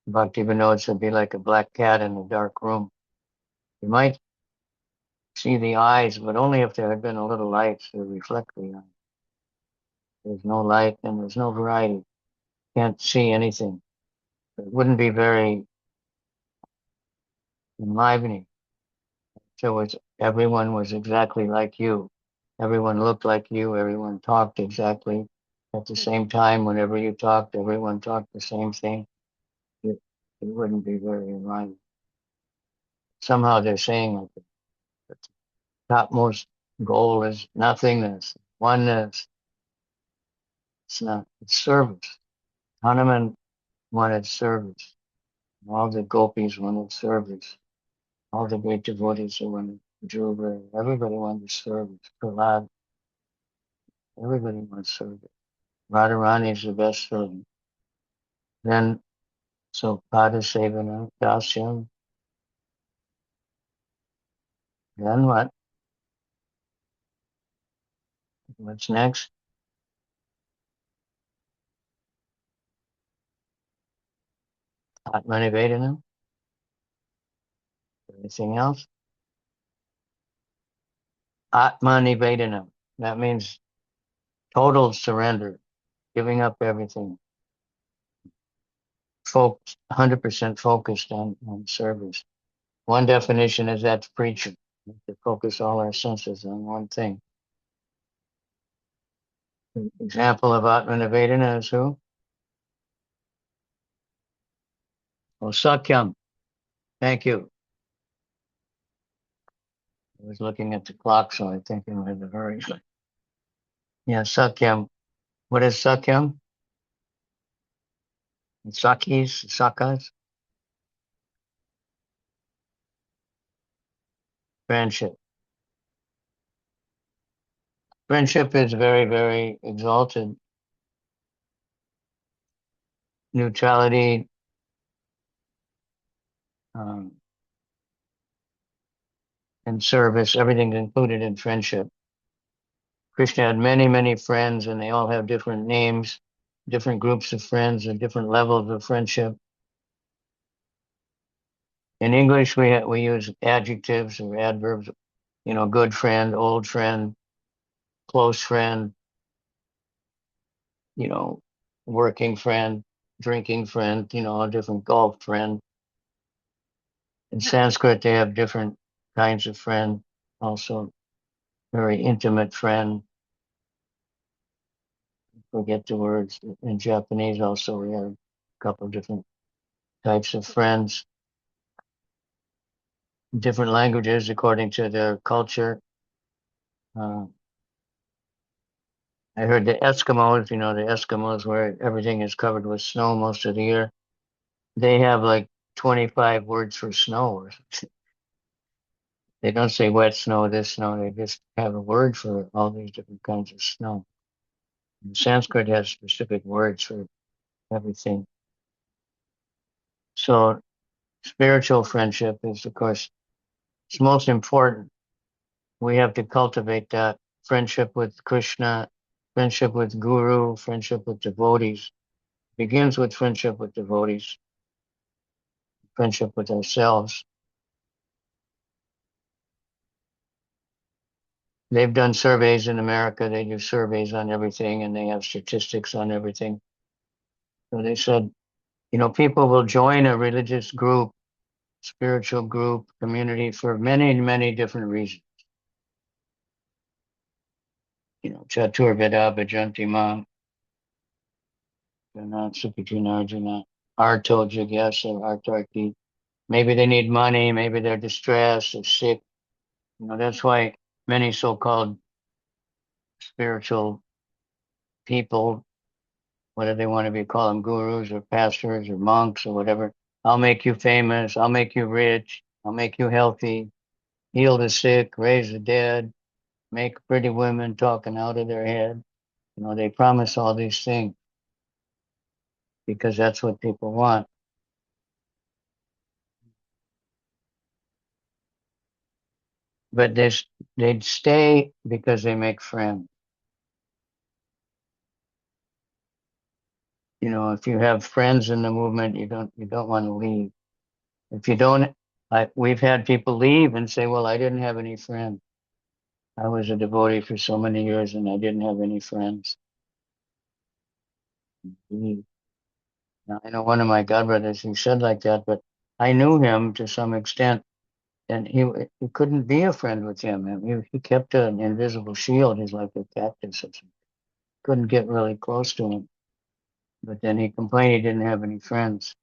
Bhakti Vinod would be like a black cat in a dark room. You might see the eyes, but only if there had been a little light to reflect the eyes. There's no light and there's no variety. Can't see anything. It wouldn't be very enlivening. So everyone was exactly like you. Everyone looked like you. Everyone talked exactly at the same time. Whenever you talked, everyone talked the same thing. It wouldn't be very enlivening. Somehow they're saying like the topmost goal is nothingness, oneness. It's not. It's service. Hanuman wanted service. All the gopis wanted service. All the great devotees who wanted Dhruva. Everybody wanted service. Prahlad. Everybody wants service. Radharani is the best servant. Then, so Padasevana, Dasyam. Then what? What's next? Atmanivedanam. Anything else? Atmanivedanam. That means total surrender, giving up everything. 100% focused on service. One definition is that's preaching. To focus all our senses on one thing. An example of Atmanivedana is who? Oh, Sakyam. Thank you. I was looking at the clock, so I think I had to hurry. Yeah, Sakyam. What is Sakyam? Sakis, Sakas? Friendship. Friendship is very, very exalted. Neutrality, um, and service, everything's included in friendship. Krishna had many, many friends, and they all have different names, different groups of friends, and different levels of friendship. In English, we use adjectives or adverbs, good friend, old friend, close friend, working friend, drinking friend, a different golf friend. In Sanskrit, they have different kinds of friend, also very intimate friend. Forget the words. In Japanese, also, we have a couple of different types of friends. Different languages according to their culture. Uh, I heard the Eskimos where everything is covered with snow most of the year. They have like 25 words for snow. They don't say wet snow, this snow. They just have a word for all these different kinds of snow. And Sanskrit has specific words for everything. So spiritual friendship is, of course, it's most important. We have to cultivate that friendship with Krishna, friendship with Guru, friendship with devotees. Begins with friendship with devotees. friendship with ourselves. They've done surveys in America. They do surveys on everything, and they have statistics on everything. So they said, people will join a religious group, spiritual group, community for many, many different reasons. Chaturveda, Bhajanti Mam, Sukhitinarjuna, Arto Jigyasa, Artarki. Maybe they need money, maybe they're distressed or sick. That's why many so-called spiritual people, whether they want to be called them gurus or pastors or monks or whatever, I'll make you famous, I'll make you rich, I'll make you healthy, heal the sick, raise the dead, make pretty women talking out of their head. They promise all these things because that's what people want. But they'd stay because they make friends. If you have friends in the movement, you don't want to leave. If you don't, we've had people leave and say, "Well, I didn't have any friends. I was a devotee for so many years and I didn't have any friends." Now, I know one of my godbrothers, he said like that, but I knew him to some extent, and he couldn't be a friend with him. He kept an invisible shield. He's like a cactus. Couldn't get really close to him. But then he complained he didn't have any friends.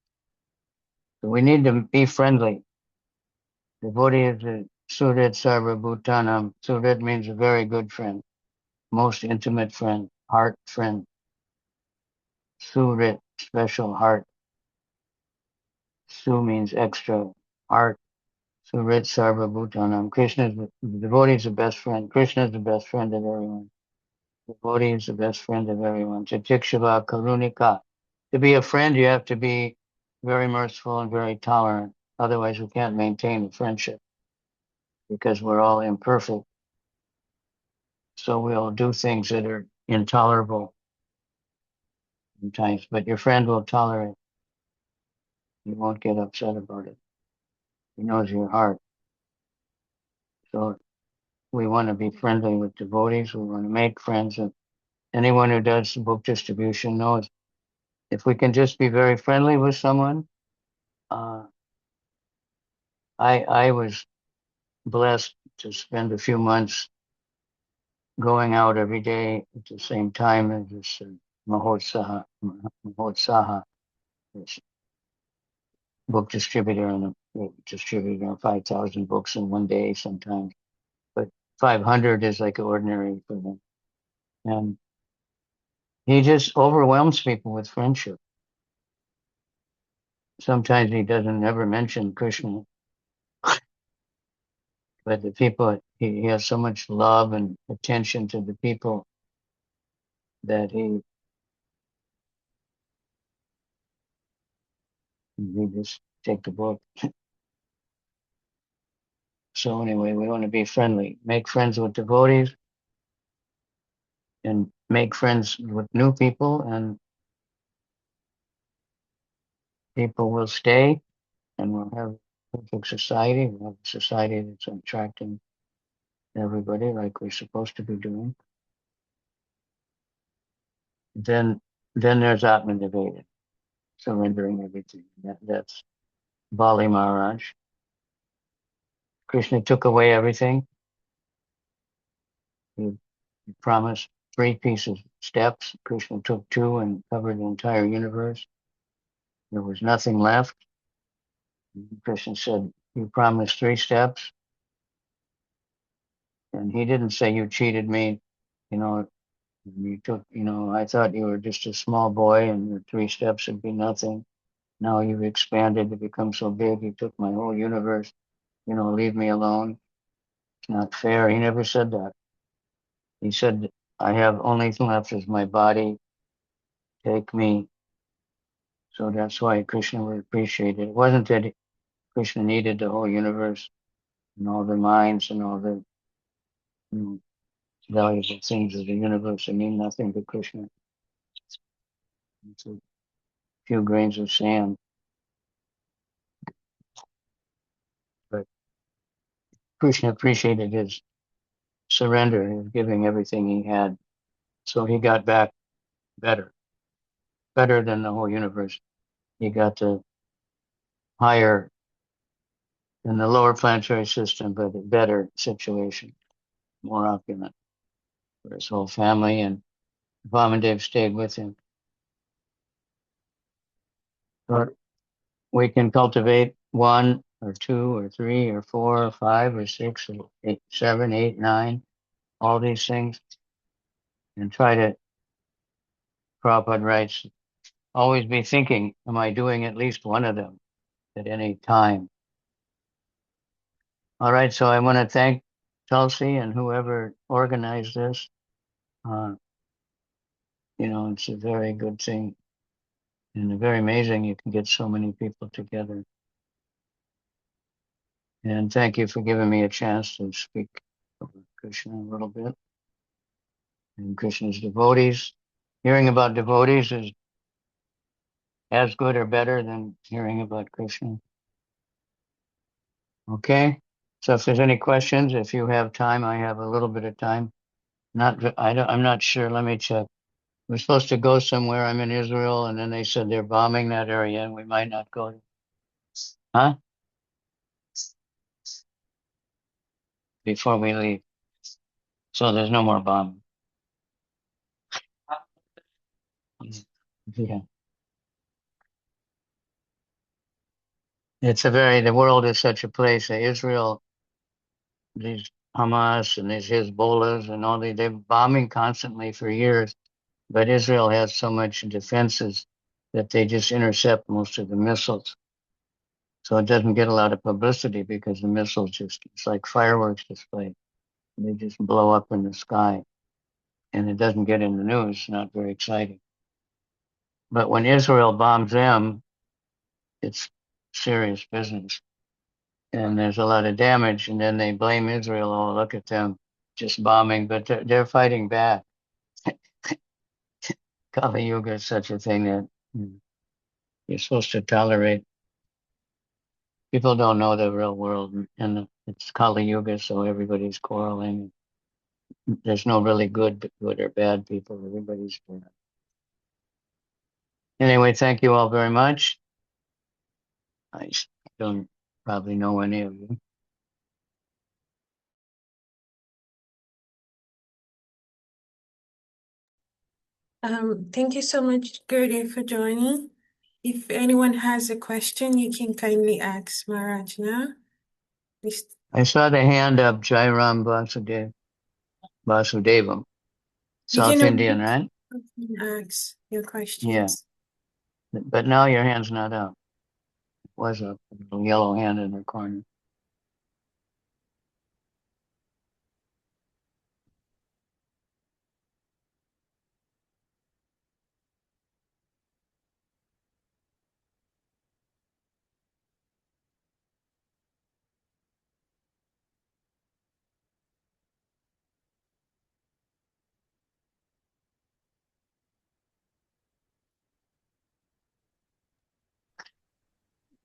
So we need to be friendly. Devotee is a Surit Sarva Bhutanam. Surit means a very good friend, most intimate friend, heart friend. Surit, special heart. Su means extra, heart. Surit Sarva Bhutanam. The devotee is the best friend. Krishna is the best friend of everyone. The devotee is the best friend of everyone. Chatikshava Karunika. To be a friend, you have to be very merciful and very tolerant. Otherwise, we can't maintain a friendship because we're all imperfect. So we'll do things that are intolerable sometimes, but your friend will tolerate. You won't get upset about it. He knows your heart. So we want to be friendly with devotees. We want to make friends. And anyone who does book distribution knows if we can just be very friendly with someone. I was blessed to spend a few months going out every day at the same time as this Mahotsaha, this book distributor, and distributing 5,000 books in one day sometimes. But 500 is like ordinary for them. And he just overwhelms people with friendship. Sometimes he doesn't ever mention Krishna, but the people, he has so much love and attention to the people that he just take the book. So anyway, we want to be friendly, make friends with devotees, and make friends with new people, and people will stay, and we'll have a perfect society. We'll have a society that's attracting everybody like we're supposed to be doing. Then there's Atmaniveda, surrendering everything. That's Bali Maharaj. Krishna took away everything. He promised 3 pieces steps. Krishna took 2 and covered the entire universe. There was nothing left. Krishna said, "You promised 3 steps." And he didn't say, "You cheated me. You know, I thought you were just a small boy and your 3 steps would be nothing. Now you've expanded to become so big. You took my whole universe. Leave me alone. It's not fair." He never said that. He said, "I have only thing left is my body. Take me." So that's why Krishna would appreciate it. It wasn't that Krishna needed the whole universe and all the minds and all the valuable things of the universe that mean nothing to Krishna. It's a few grains of sand. Krishna appreciated his surrender, his giving everything he had. So he got back better than the whole universe. He got to higher in the lower planetary system, but a better situation, more opulent for his whole family. And Vamadev stayed with him. But we can cultivate one or two or three or four or five or six or eight, 7, 8, 9, all these things, and try to, Prabhupada writes, always be thinking, am I doing at least one of them at any time? All right, so I want to thank Tulsi and whoever organized this. It's a very good thing and very amazing you can get so many people together. And thank you for giving me a chance to speak about Krishna a little bit and Krishna's devotees. Hearing about devotees is as good or better than hearing about Krishna. Okay, so if there's any questions, if you have time, I have a little bit of time. I'm not sure. Let me check. We're supposed to go somewhere. I'm in Israel, and then they said they're bombing that area, and we might not go. Huh? Before we leave. So there's no more bombing. Yeah. The world is such a place. Israel, these Hamas and these Hezbollahs and all they're bombing constantly for years. But Israel has so much defenses that they just intercept most of the missiles. So it doesn't get a lot of publicity because the missiles it's like fireworks display. They just blow up in the sky and it doesn't get in the news. It's not very exciting. But when Israel bombs them, it's serious business. And there's a lot of damage. And then they blame Israel. Oh, look at them just bombing, but they're fighting back. Kali Yuga is such a thing that you're supposed to tolerate. People don't know the real world, and it's Kali Yuga, so everybody's quarreling. There's no really good or bad people. Everybody's bad. Anyway, thank you all very much. I don't probably know any of you. Thank you so much, Gertie, for joining. If anyone has a question, you can kindly ask Maharaj now. I saw the hand up, Jairam Vasudevam. You South can Indian, right? ask your Yeah. questions. But now your hand's not up. It was up, a little yellow hand in the corner.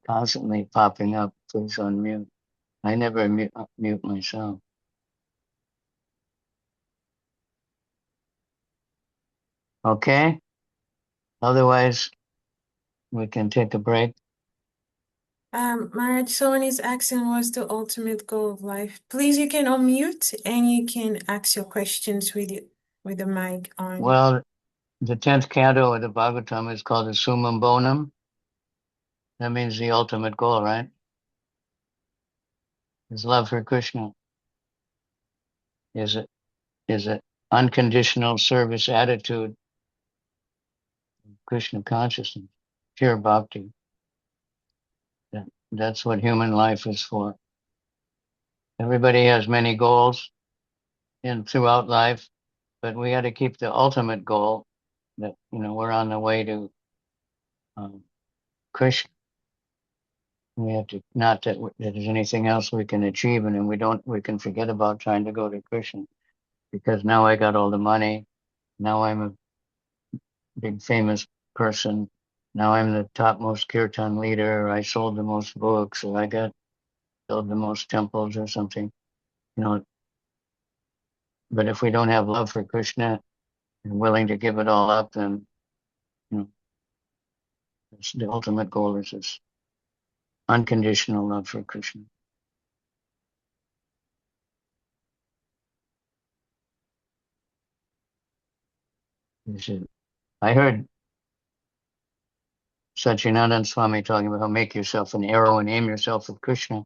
Constantly popping up. Please unmute. I never mute myself. Okay. Otherwise, we can take a break. Maharaj, someone is asking what's the ultimate goal of life. Please, you can unmute and you can ask your questions with the mic on. Well, the 10th canto of the Bhagavatam is called the Summum Bonum. That means the ultimate goal, right? Is love for Krishna. Is it unconditional service attitude, Krishna consciousness, pure bhakti. That's what human life is for. Everybody has many goals throughout life, but we got to keep the ultimate goal that we're on the way to Krishna. We have to not that there's anything else we can achieve, and then we can forget about trying to go to Krishna because now I got all the money. Now I'm a big famous person. Now I'm the topmost kirtan leader. I sold the most books, or I built the most temples or something. you know, but if we don't have love for Krishna and willing to give it all up, then, you know, the ultimate goal is this unconditional love for Krishna. I heard Satchidananda Swami talking about how make yourself an arrow and aim yourself at Krishna.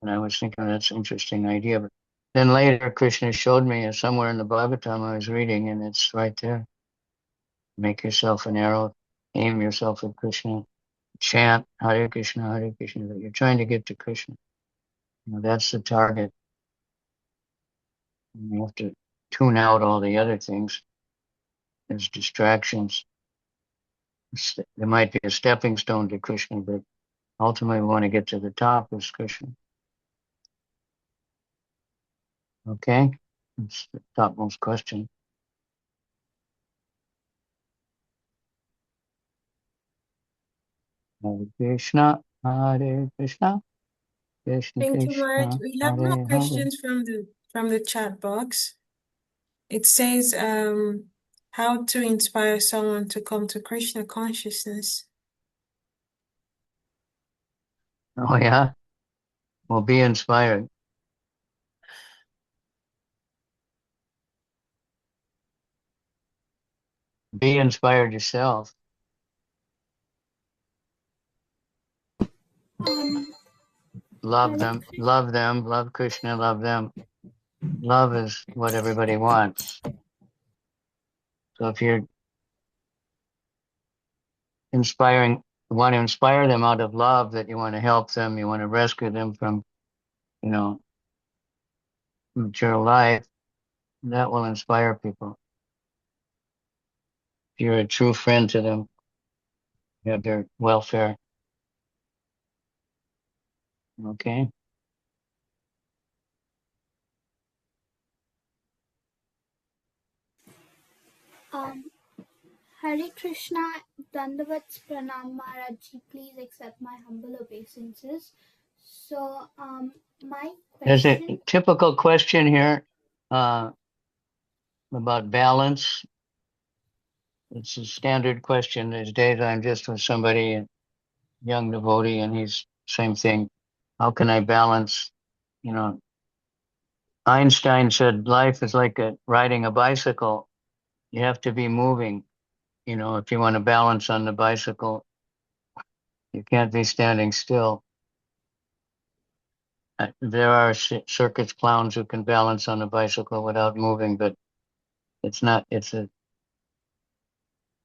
And I was thinking that's an interesting idea. But then later, Krishna showed me somewhere in the Bhagavatam I was reading, and it's right there. Make yourself an arrow, aim yourself at Krishna, chant Hare Krishna, Hare Krishna. That you're trying to get to Krishna. You know, that's the target. And you have to tune out all the other things as distractions. There might be a stepping stone to Krishna, but ultimately we want to get to the top as Krishna. Okay? That's the topmost question. Hare Krishna, Hare Krishna, Krishna Thank you, Maharaj. Krishna, We have more Hare Hare. questions from the chat box. It says, how to inspire someone to come to Krishna consciousness. Oh yeah? Well, be inspired. Be inspired yourself. Love Hare them, Krishna. love them, love Krishna, love them. Love is what everybody wants. So if you're want to inspire them out of love, that you want to help them, you want to rescue them from, you know, material life, that will inspire people. If you're a true friend to them, you have their welfare. Okay? Hare Krishna, Dandavats Pranam Maharajji, please accept my humble obeisances. So, my There's a question, typical question here about balance. It's a standard question these days. I'm just with somebody, a young devotee, and he's same thing. How can I balance? You know, Einstein said life is like riding a bicycle. You have to be moving. You know, if you want to balance on the bicycle, you can't be standing still. There are circus clowns who can balance on a bicycle without moving, but it's not. They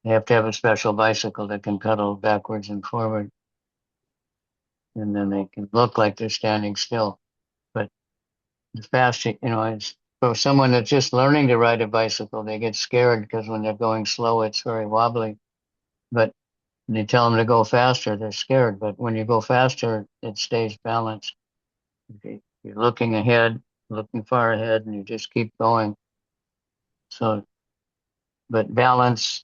have to have a special bicycle that can pedal backwards and forward, and then they can look like they're standing still. But the faster, you know, it's for someone that's just learning to ride a bicycle, they get scared because when they're going slow, it's very wobbly. But when you tell them to go faster, they're scared. But when you go faster, it stays balanced. You're looking ahead, looking far ahead, and you just keep going. So, but balance,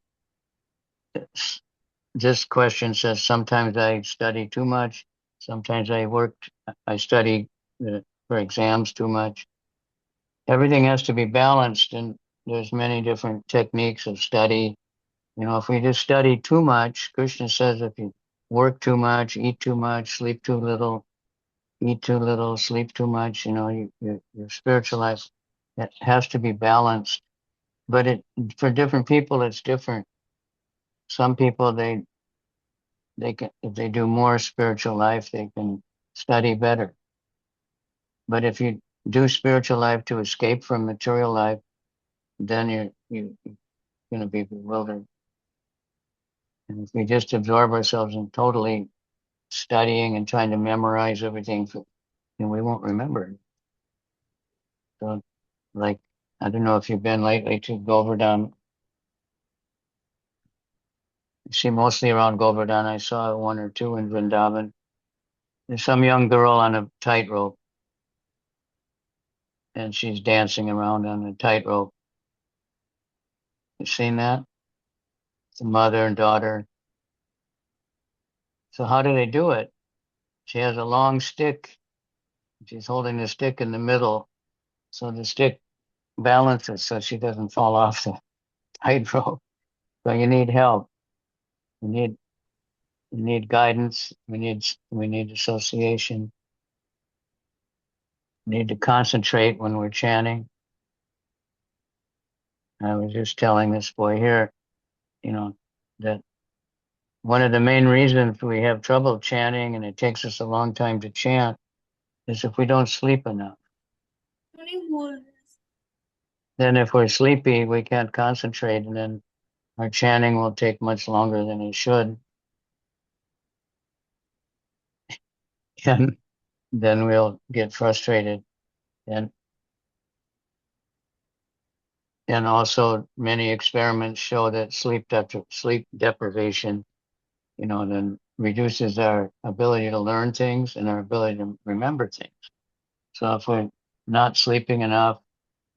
this question says sometimes I study too much, sometimes I study for exams too much. Everything has to be balanced, and there's many different techniques of study. You know, if we just study too much, Krishna says if you work too much, eat too much, sleep too little, eat too little, sleep too much, you know, your spiritual life, it has to be balanced. But for different people, it's different. Some people, they can, if they do more spiritual life, they can study better. But if you do spiritual life to escape from material life, then you're going to be bewildered. And if we just absorb ourselves in totally studying and trying to memorize everything, then we won't remember. So, like, I don't know if you've been lately to Govardhan. You see mostly around Govardhan. I saw one or two in Vrindavan. There's some young girl on a tightrope, and she's dancing around on a tightrope. You seen that? The mother and daughter. So how do they do it? She has a long stick. She's holding the stick in the middle, So the stick balances so she doesn't fall off the tightrope. So you need help. You need guidance. We need association. We need to concentrate when we're chanting. I was just telling this boy here, that one of the main reasons we have trouble chanting and it takes us a long time to chant is if we don't sleep enough. Then if we're sleepy, we can't concentrate, and then our chanting will take much longer than it should. And then we'll get frustrated. And also many experiments show that sleep deprivation, then reduces our ability to learn things and our ability to remember things. So if we're not sleeping enough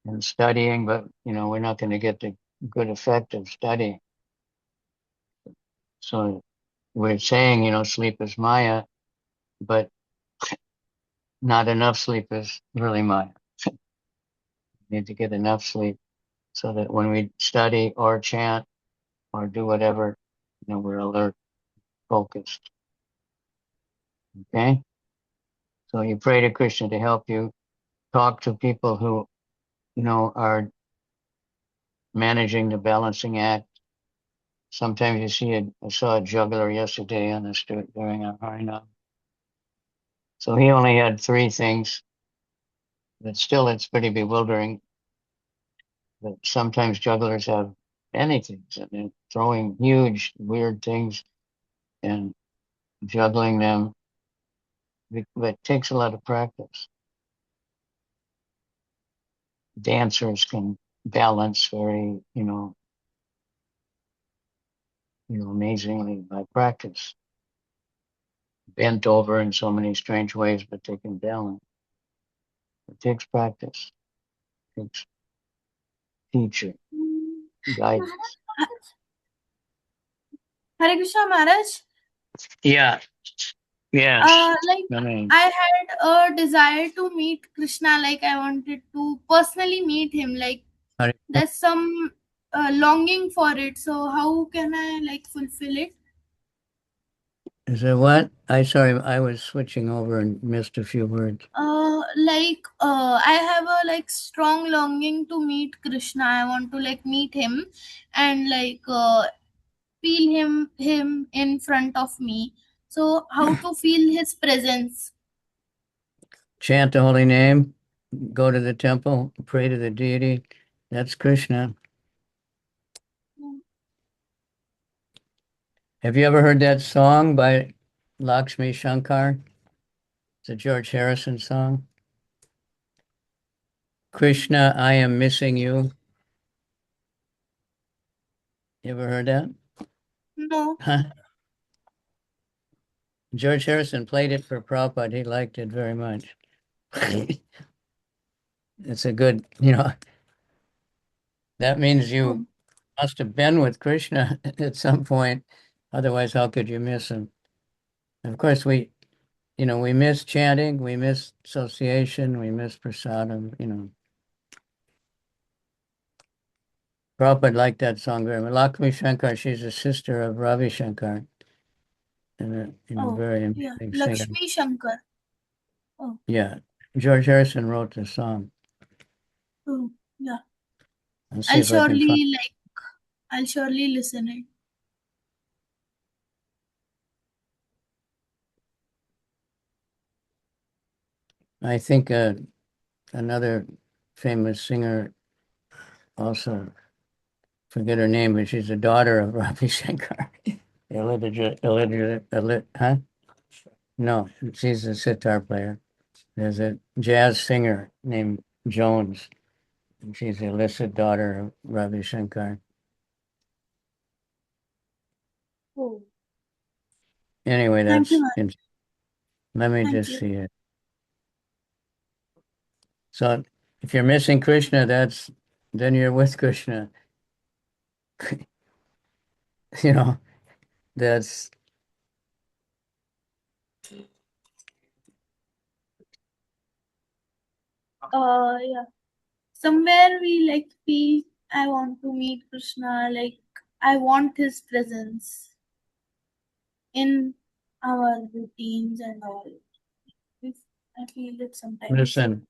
and studying, but we're not going to get the good effect of studying. So we're saying, sleep is Maya, but not enough sleep is really Maya. We need to get enough sleep so that when we study or chant or do whatever, we're alert, focused. Okay? So you pray to Krishna to help you talk to people who, are managing the balancing act. Sometimes you see I saw a juggler yesterday on the street during a Harinam. So he only had 3 things, but still it's pretty bewildering. But sometimes jugglers have many things and they're throwing huge, weird things and juggling them. But it takes a lot of practice. Dancers can balance very, amazingly by practice. Bent over in so many strange ways, but they can balance. It takes practice. It takes teacher, guidance. Hare Krishna Maharaj. Yeah. Yes. I had a desire to meet Krishna. Like I wanted to personally meet him. Like there's some longing for it. So how can I fulfill it? Is it what? Sorry, I was switching over and missed a few words. I have a strong longing to meet Krishna. I want to meet him and feel him in front of me. So how to feel his presence? Chant the holy name, go to the temple, pray to the deity. That's Krishna. Have you ever heard that song by Lakshmi Shankar? It's a George Harrison song. Krishna, I am missing you. You ever heard that? No. Huh? George Harrison played it for Prabhupada. He liked it very much. It's a good, that means you must have been with Krishna at some point. Otherwise, how could you miss him? And of course, we miss chanting, we miss association, we miss prasadam, Prabhupada liked that song very much. Lakshmi Shankar, she's a sister of Ravi Shankar. And very amazing singer. Lakshmi Shankar. Oh. Yeah. George Harrison wrote the song. Oh, yeah. I'll surely listen it. I think another famous singer, also forget her name, but she's a daughter of Ravi Shankar. Huh? No, she's a sitar player. There's a jazz singer named Jones. And she's the illicit daughter of Ravi Shankar. Oh. Anyway, Thank you, let me just see it. So if you're missing Krishna, then you're with Krishna. That's Yeah. somewhere we like feel I want to meet Krishna, like I want his presence in our routines and all. I feel it sometimes. Listen,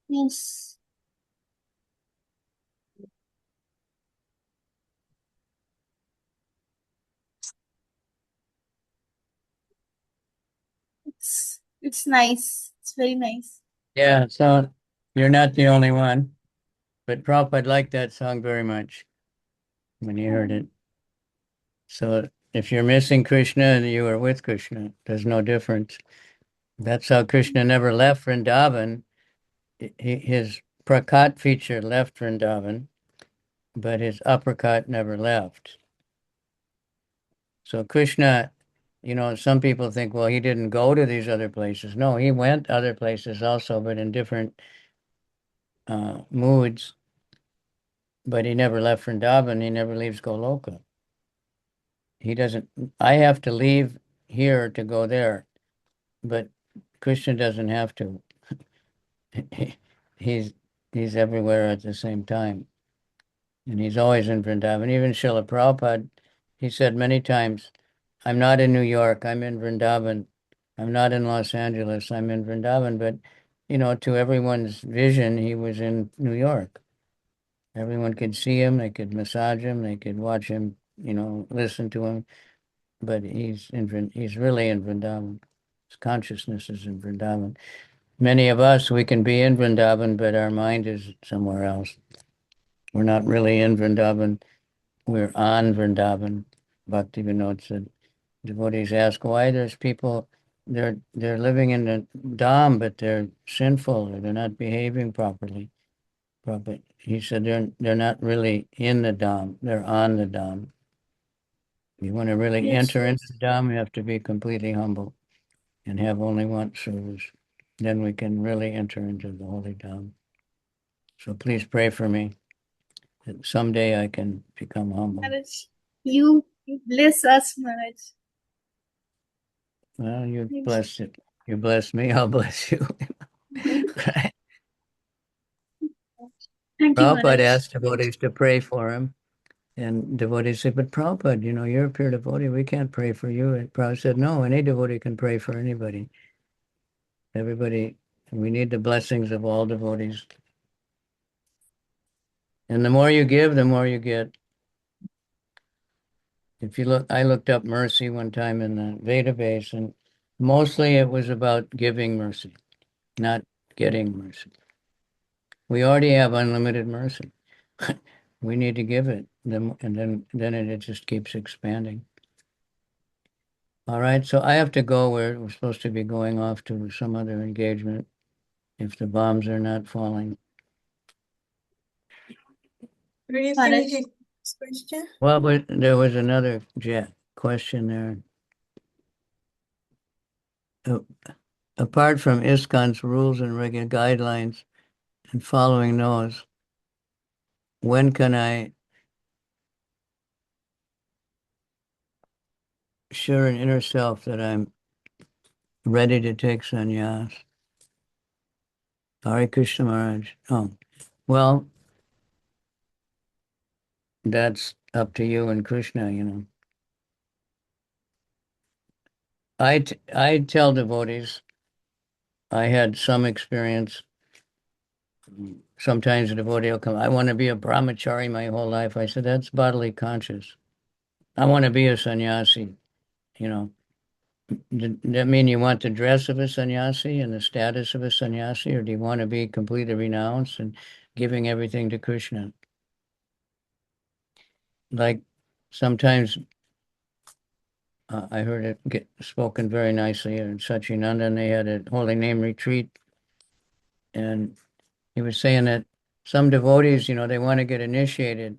Yes. It's nice. It's very nice. yeah, so you're not the only one, but Prabhupada liked that song very much when he heard it. So if you're missing Krishna, you are with Krishna. There's no difference. That's how Krishna never left Vrindavan. His prakat feature left Vrindavan, but his uppercut never left. So Krishna, some people think, well, he didn't go to these other places. No, he went other places also, but in different moods. But he never left Vrindavan. He never leaves Goloka. He doesn't. I have to leave here to go there, but Krishna doesn't have to. he's he's everywhere at the same time, and he's always in Vrindavan. Even Srila Prabhupada, he said many times, "I'm not in New York. I'm in Vrindavan. I'm not in Los Angeles. I'm in Vrindavan." But to everyone's vision, he was in New York. Everyone could see him. They could massage him. They could watch him. Listen to him. But he's really in Vrindavan. His consciousness is in Vrindavan. Many of us, we can be in Vrindavan, but our mind is somewhere else. We're not really in Vrindavan. We're on Vrindavan. Bhakti Vinod said, devotees ask why there's people, they're living in the dham, but they're sinful, or they're not behaving properly. But he said they're not really in the dham, they're on the dham. If you want to really enter into the dham, you have to be completely humble and have only one service. Then we can really enter into the holy dham. So please pray for me that someday I can become humble. Maharaj, you bless us, Maharaj. Well, you bless it. You bless me, I'll bless you. Right? Thank you, Prabhupada Maharaj. asked devotees to pray for him. And devotees said, but Prabhupada, you're a pure devotee. We can't pray for you. And Prabhupada said, no, any devotee can pray for anybody. Everybody, we need the blessings of all devotees. And the more you give, the more you get. If you look, I looked up mercy one time in the database, and mostly it was about giving mercy, not getting mercy. We already have unlimited mercy. We need to give it, and then it just keeps expanding. All right, so I have to go. We're supposed to be going off to some other engagement if the bombs are not falling. Do you Maharaj. finish your question? Well, but there was another question there. Apart from ISKCON's rules and regular guidelines and following those, when can I assure an inner self that I'm ready to take sannyas? Hare Krishna Maharaj. Oh, well, that's up to you and Krishna, I tell devotees, I had some experience. Sometimes a devotee will come, I want to be a brahmachari my whole life. I said, that's bodily conscious. I want to be a sannyasi. Does that mean you want the dress of a sannyasi and the status of a sannyasi, or do you want to be completely renounced and giving everything to Krishna? Like sometimes I heard it get spoken very nicely in Sachinanda, and they had a holy name retreat, and he was saying that some devotees, they want to get initiated,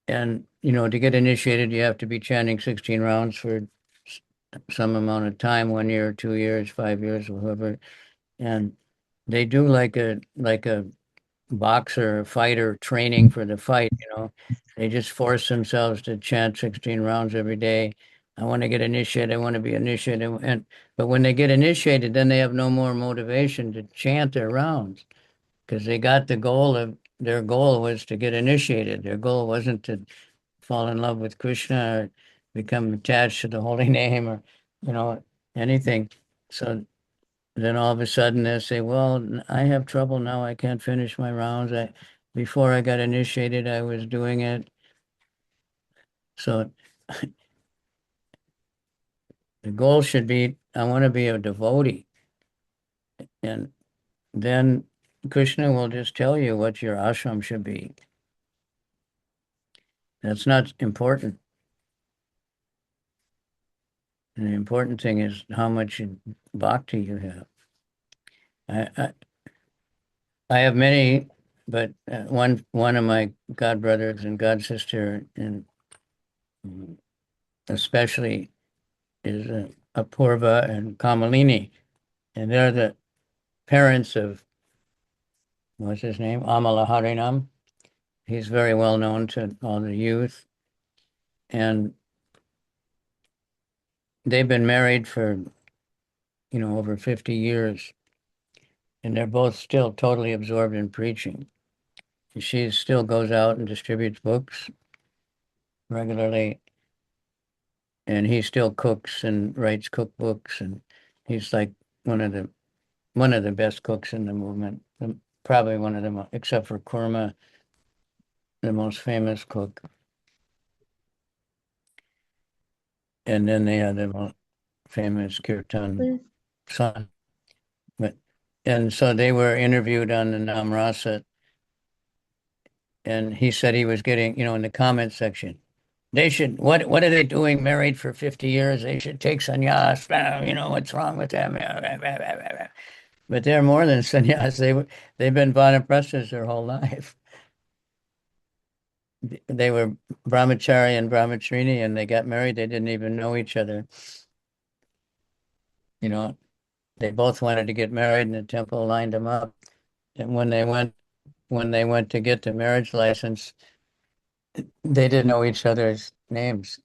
and to get initiated, you have to be chanting 16 rounds for some amount of time, 1 year, 2 years, 5 years, or whatever, and they do like a boxer or fighter training for the fight, they just force themselves to chant 16 rounds every day. I want to get initiated. I want to be initiated. But when they get initiated, then they have no more motivation to chant their rounds because they got their goal was to get initiated. Their goal wasn't to fall in love with Krishna or become attached to the holy name or, anything. So then all of a sudden they say, well, I have trouble now. I can't finish my rounds. Before I got initiated, I was doing it. So the goal should be, I want to be a devotee. And then Krishna will just tell you what your ashram should be. That's not important. And the important thing is how much bhakti you have. I have many, but one of my god brothers and god sister, and especially is Apurva and Kamalini, and they're the parents of what's his name, Amala Harinam. He's very well known to all the youth, and they've been married for over 50 years, and they're both still totally absorbed in preaching. She still goes out and distributes books regularly, and he still cooks and writes cookbooks, and he's like one of the best cooks in the movement. Probably one of them, except for Kurma, the most famous cook. And then they had the most famous Kirtan son. And so they were interviewed on the Namrasa, and he said he was getting, in the comment section, they should, what are they doing married for 50 years? They should take sannyas. What's wrong with them? But they're more than sannyas. They've been vanaprasthas their whole life. They were brahmachari and brahmacharini, and they got married. They didn't even know each other. They both wanted to get married, and the temple lined them up. And when they went to get the marriage license, they didn't know each other's names.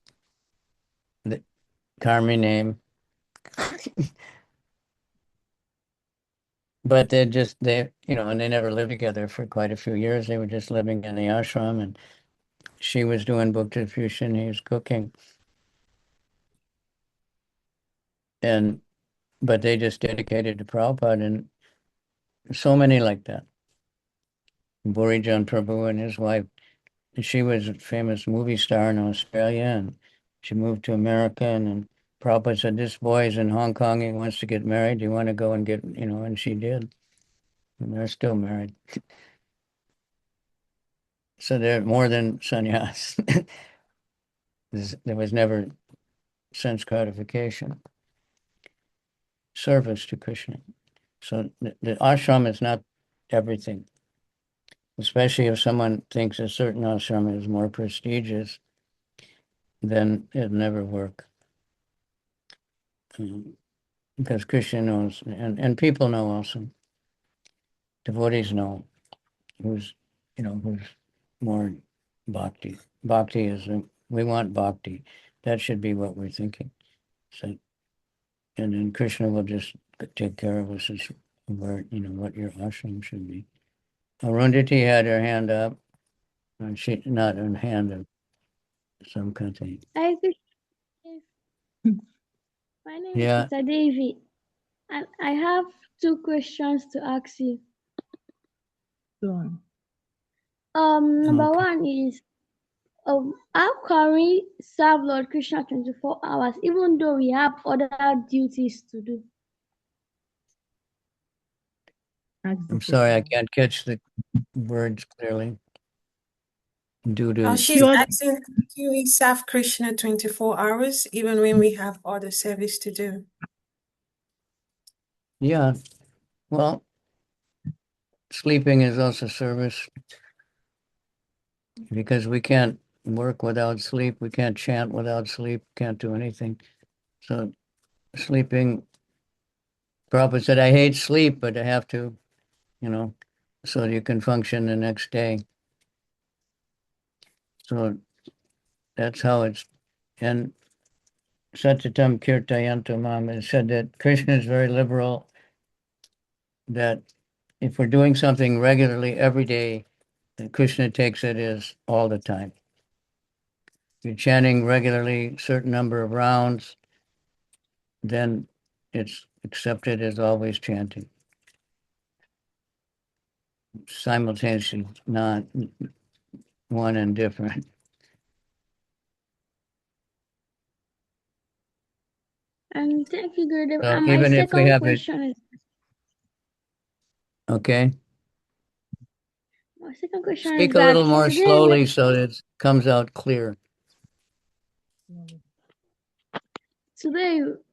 The Karmi name. But and they never lived together for quite a few years. They were just living in the ashram, and she was doing book distribution, he was cooking. But they just dedicated to Prabhupada, and so many like that. Burijan Prabhu and his wife, she was a famous movie star in Australia, and she moved to America, and then Prabhupada said, this boy is in Hong Kong, he wants to get married, do you want to go and get, and she did. And they're still married. So they're more than sannyas. There was never sense gratification. Service to Krishna. So the ashram is not everything, especially if someone thinks a certain ashram is more prestigious, then it'll never work. Because Krishna knows, and people know also. Devotees know who's more bhakti. Bhakti is, we want bhakti. That should be what we're thinking. So, and then Krishna will just take care of us as where, what your ashram should be. Arundhati had her hand up. She, not her hand up, some kind of thing. My name is Mr. Davy, and I have two questions to ask you. Go on. Number one is, how can we serve Lord Krishna 24 hours, even though we have other duties to do? I'm sorry, I can't catch the words clearly. Due to She's asking, can we serve Krishna 24 hours, even when we have other service to do? Yeah, well, sleeping is also service because we can't work without sleep. We can't chant without sleep. Can't do anything. So sleeping, Prabhupada said, I hate sleep, but I have to, so you can function the next day. So that's how it's. And Satyatam Kirtayantamam said that Krishna is very liberal, that if we're doing something regularly every day, then Krishna takes it as all the time. If you're chanting regularly, certain number of rounds, then it's accepted as always chanting. Simultaneously, not one and different. And thank you, Gurudev. So And my even if we second have it, question is okay, my second question is speak a that little more today slowly so that it comes out clear.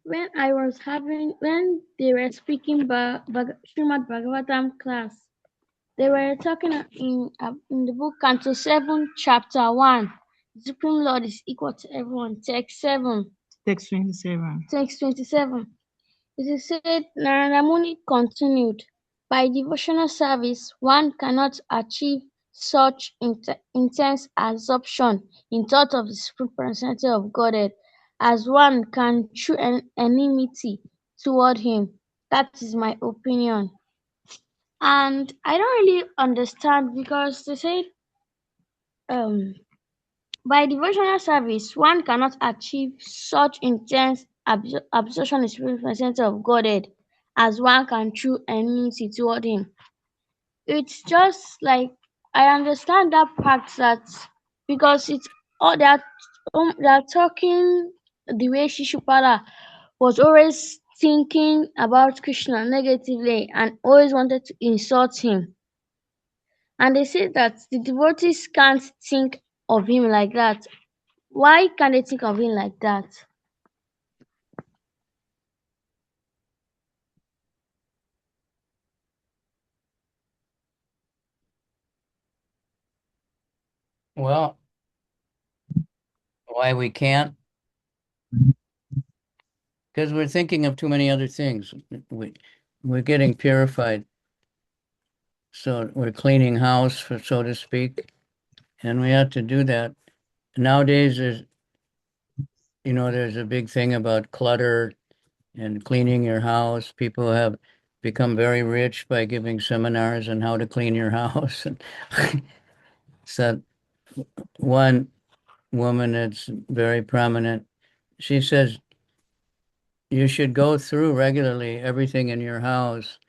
when I was having when they were speaking Srimad Bhagavatam class, they were talking in the book Canto 7, Chapter 1. The Supreme Lord is equal to everyone. Text 7. Text 27. Text 27. It is said, Narada Muni continued, by devotional service, one cannot achieve such intense absorption in thought of the Supreme Personality of Godhead as one can through enmity toward him. That is my opinion. And I don't really understand because they say by devotional service, one cannot achieve such intense absorption in the Supreme Personality of Godhead as one can through enmity toward him. It's just like I understand that part that because it's all that they're talking the way Shishupala was always thinking about Krishna negatively and always wanted to insult him. And they say that the devotees can't think of him like that. Why can't they think of him like that? Well, why we can't? Because we're thinking of too many other things. We're getting purified. So we're cleaning house, so to speak, and we have to do that. Nowadays, there's a big thing about clutter and cleaning your house. People have become very rich by giving seminars on how to clean your house. And so one woman that's very prominent, she says you should go through regularly everything in your house,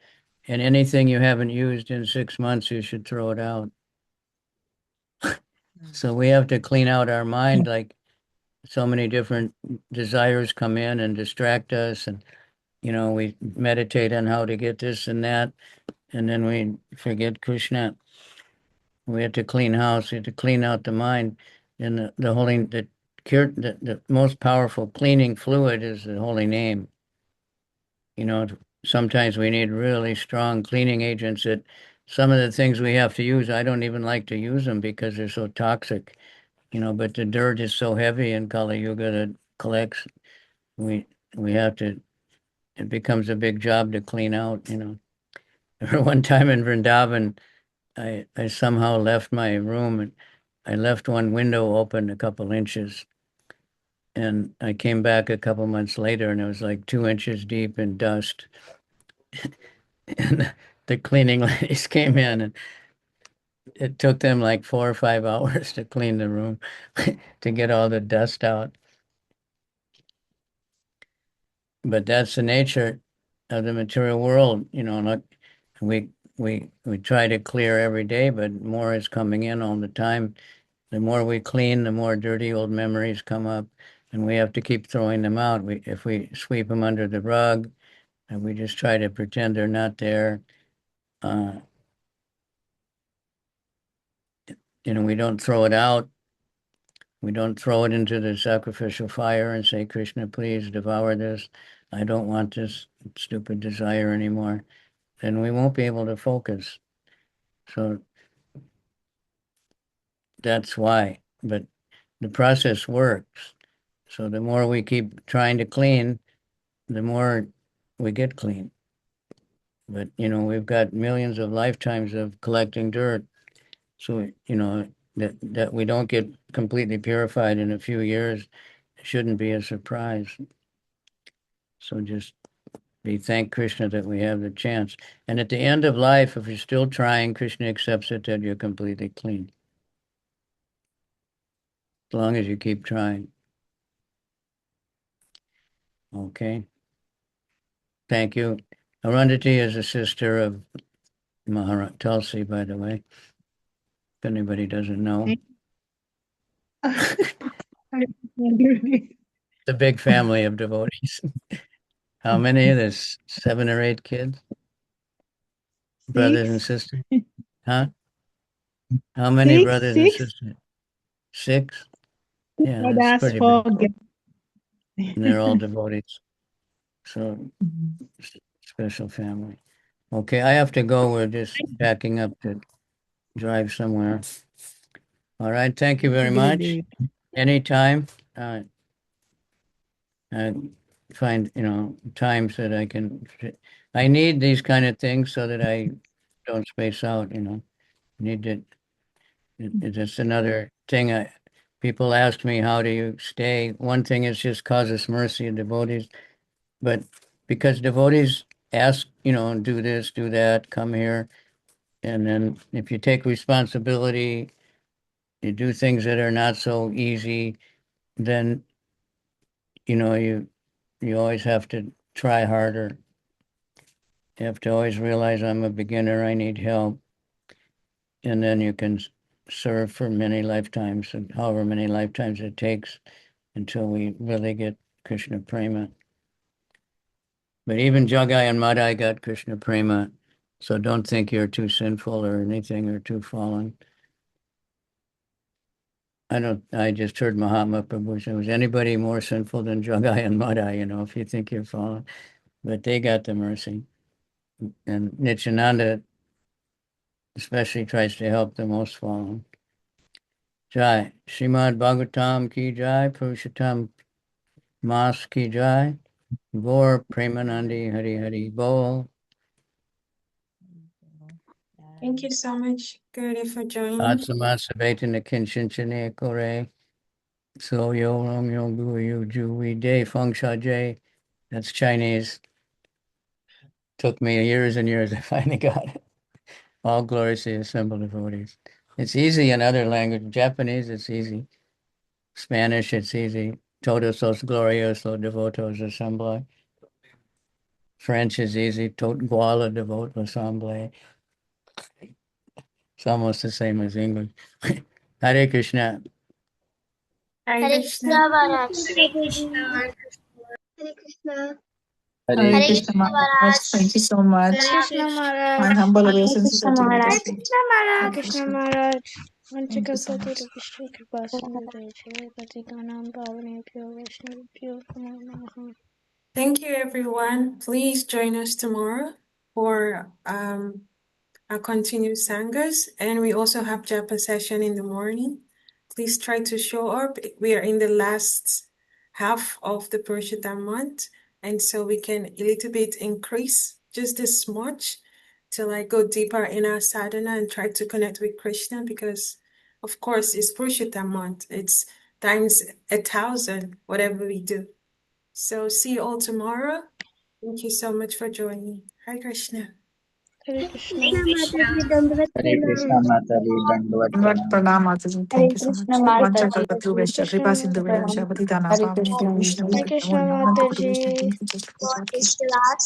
and anything you haven't used in 6 months, you should throw it out. So we have to clean out our mind, like so many different desires come in and distract us, and we meditate on how to get this and that, and then we forget Krishna. We have to clean house. We have to clean out the mind, and the most powerful cleaning fluid is the holy name. Sometimes we need really strong cleaning agents. That some of the things we have to use, I don't even like to use them because they're so toxic. But the dirt is so heavy in Kali Yuga that collects. We we have to. It becomes a big job to clean out. One time in Vrindavan, I somehow left my room and I left one window open a couple inches, and I came back a couple months later and it was like 2 inches deep in dust. And the cleaning ladies came in and it took them like 4 or 5 hours to clean the room to get all the dust out. But that's the nature of the material world. Like we try to clear every day, but more is coming in all the time. The more we clean, the more dirty old memories come up, and we have to keep throwing them out. If we sweep them under the rug, and we just try to pretend they're not there, uh, we don't throw it out. We don't throw it into the sacrificial fire and say, Krishna, please devour this. I don't want this stupid desire anymore. Then we won't be able to focus. So that's why. But the process works. So the more we keep trying to clean, the more we get clean. But, we've got millions of lifetimes of collecting dirt. So, that we don't get completely purified in a few years shouldn't be a surprise. So just thank Krishna that we have the chance. And at the end of life, if you're still trying, Krishna accepts it that you're completely clean. As long as you keep trying. Okay. Thank you. Arundhati is a sister of Maharaj Tulsi, by the way. If anybody doesn't know. It's a big family of devotees. How many? There's 7 or 8 kids? Brothers and sisters? Huh? How many brothers and sisters? 6? Yeah, that's pretty big. And they're all devotees. So, special family. Okay, I have to go. We're just backing up to drive somewhere. All right, thank you very much. Anytime. I find, times that I can. I need these kind of things so that I don't space out, Need to. It's another thing. People ask me, how do you stay? One thing is just causes mercy of devotees. But because devotees ask, do this, do that, come here. And then if you take responsibility, you do things that are not so easy, then, you always have to try harder. You have to always realize I'm a beginner, I need help. And then you can serve for many lifetimes, and however many lifetimes it takes until we really get Krishna Prema. But even Jagai and Madai got Krishna Prema, so don't think you're too sinful or anything or too fallen. I just heard Mahatma Prabhu say, was anybody more sinful than Jagai and Madai, if you think you're fallen? But they got the mercy. And Nityananda especially tries to help the most fallen. Jai. Srimad Bhagavatam ki jai, Purushottam Mas ki jai, Gaur Premanandi Hari Hari Bol. Thank you so much, Gertie, for joining. Atsamasa Betana Kinchinchane Kore. So yo ram yo gu yu ju we day feng sha jay. That's Chinese. Took me years and years to finally got it. All glories to the assembled devotees. It's easy in other languages. Japanese, it's easy. Spanish, it's easy. Todos los gloriosos devotos assemble. French is easy. Tot guala devote assemble. It's almost the same as English. Hare Krishna. Hare Krishna. Maharaj. Hare Krishna. Hare Krishna Maharaj. Thank you so much. Krishna Maharaj. My humble obeisance to Maharaj. you. Krishna Maharaj. Thank you so much. Thank you, everyone. Please join us tomorrow for our continued sanghas, and we also have japa session in the morning. Please try to show up. We are in the last half of the Purushottam month, and so we can a little bit increase just this much to go deeper in our sadhana and try to connect with Krishna, because of course it's Purushottam month. It's times 1,000 whatever we do. So see you all tomorrow. Thank you so much for joining. Hare Krishna. Hare Krishna. Hare Krishna Mataji, Dandavat Dandavat Pranam. Pranam Mataji. Thank you so much. Vancha Kalpatru Vaishya Kripa Sindhu Vidya Shabati Dana Pavani Vishnu Hare Krishna Namo Namo Guru Mataji. Vishnu. Thank you.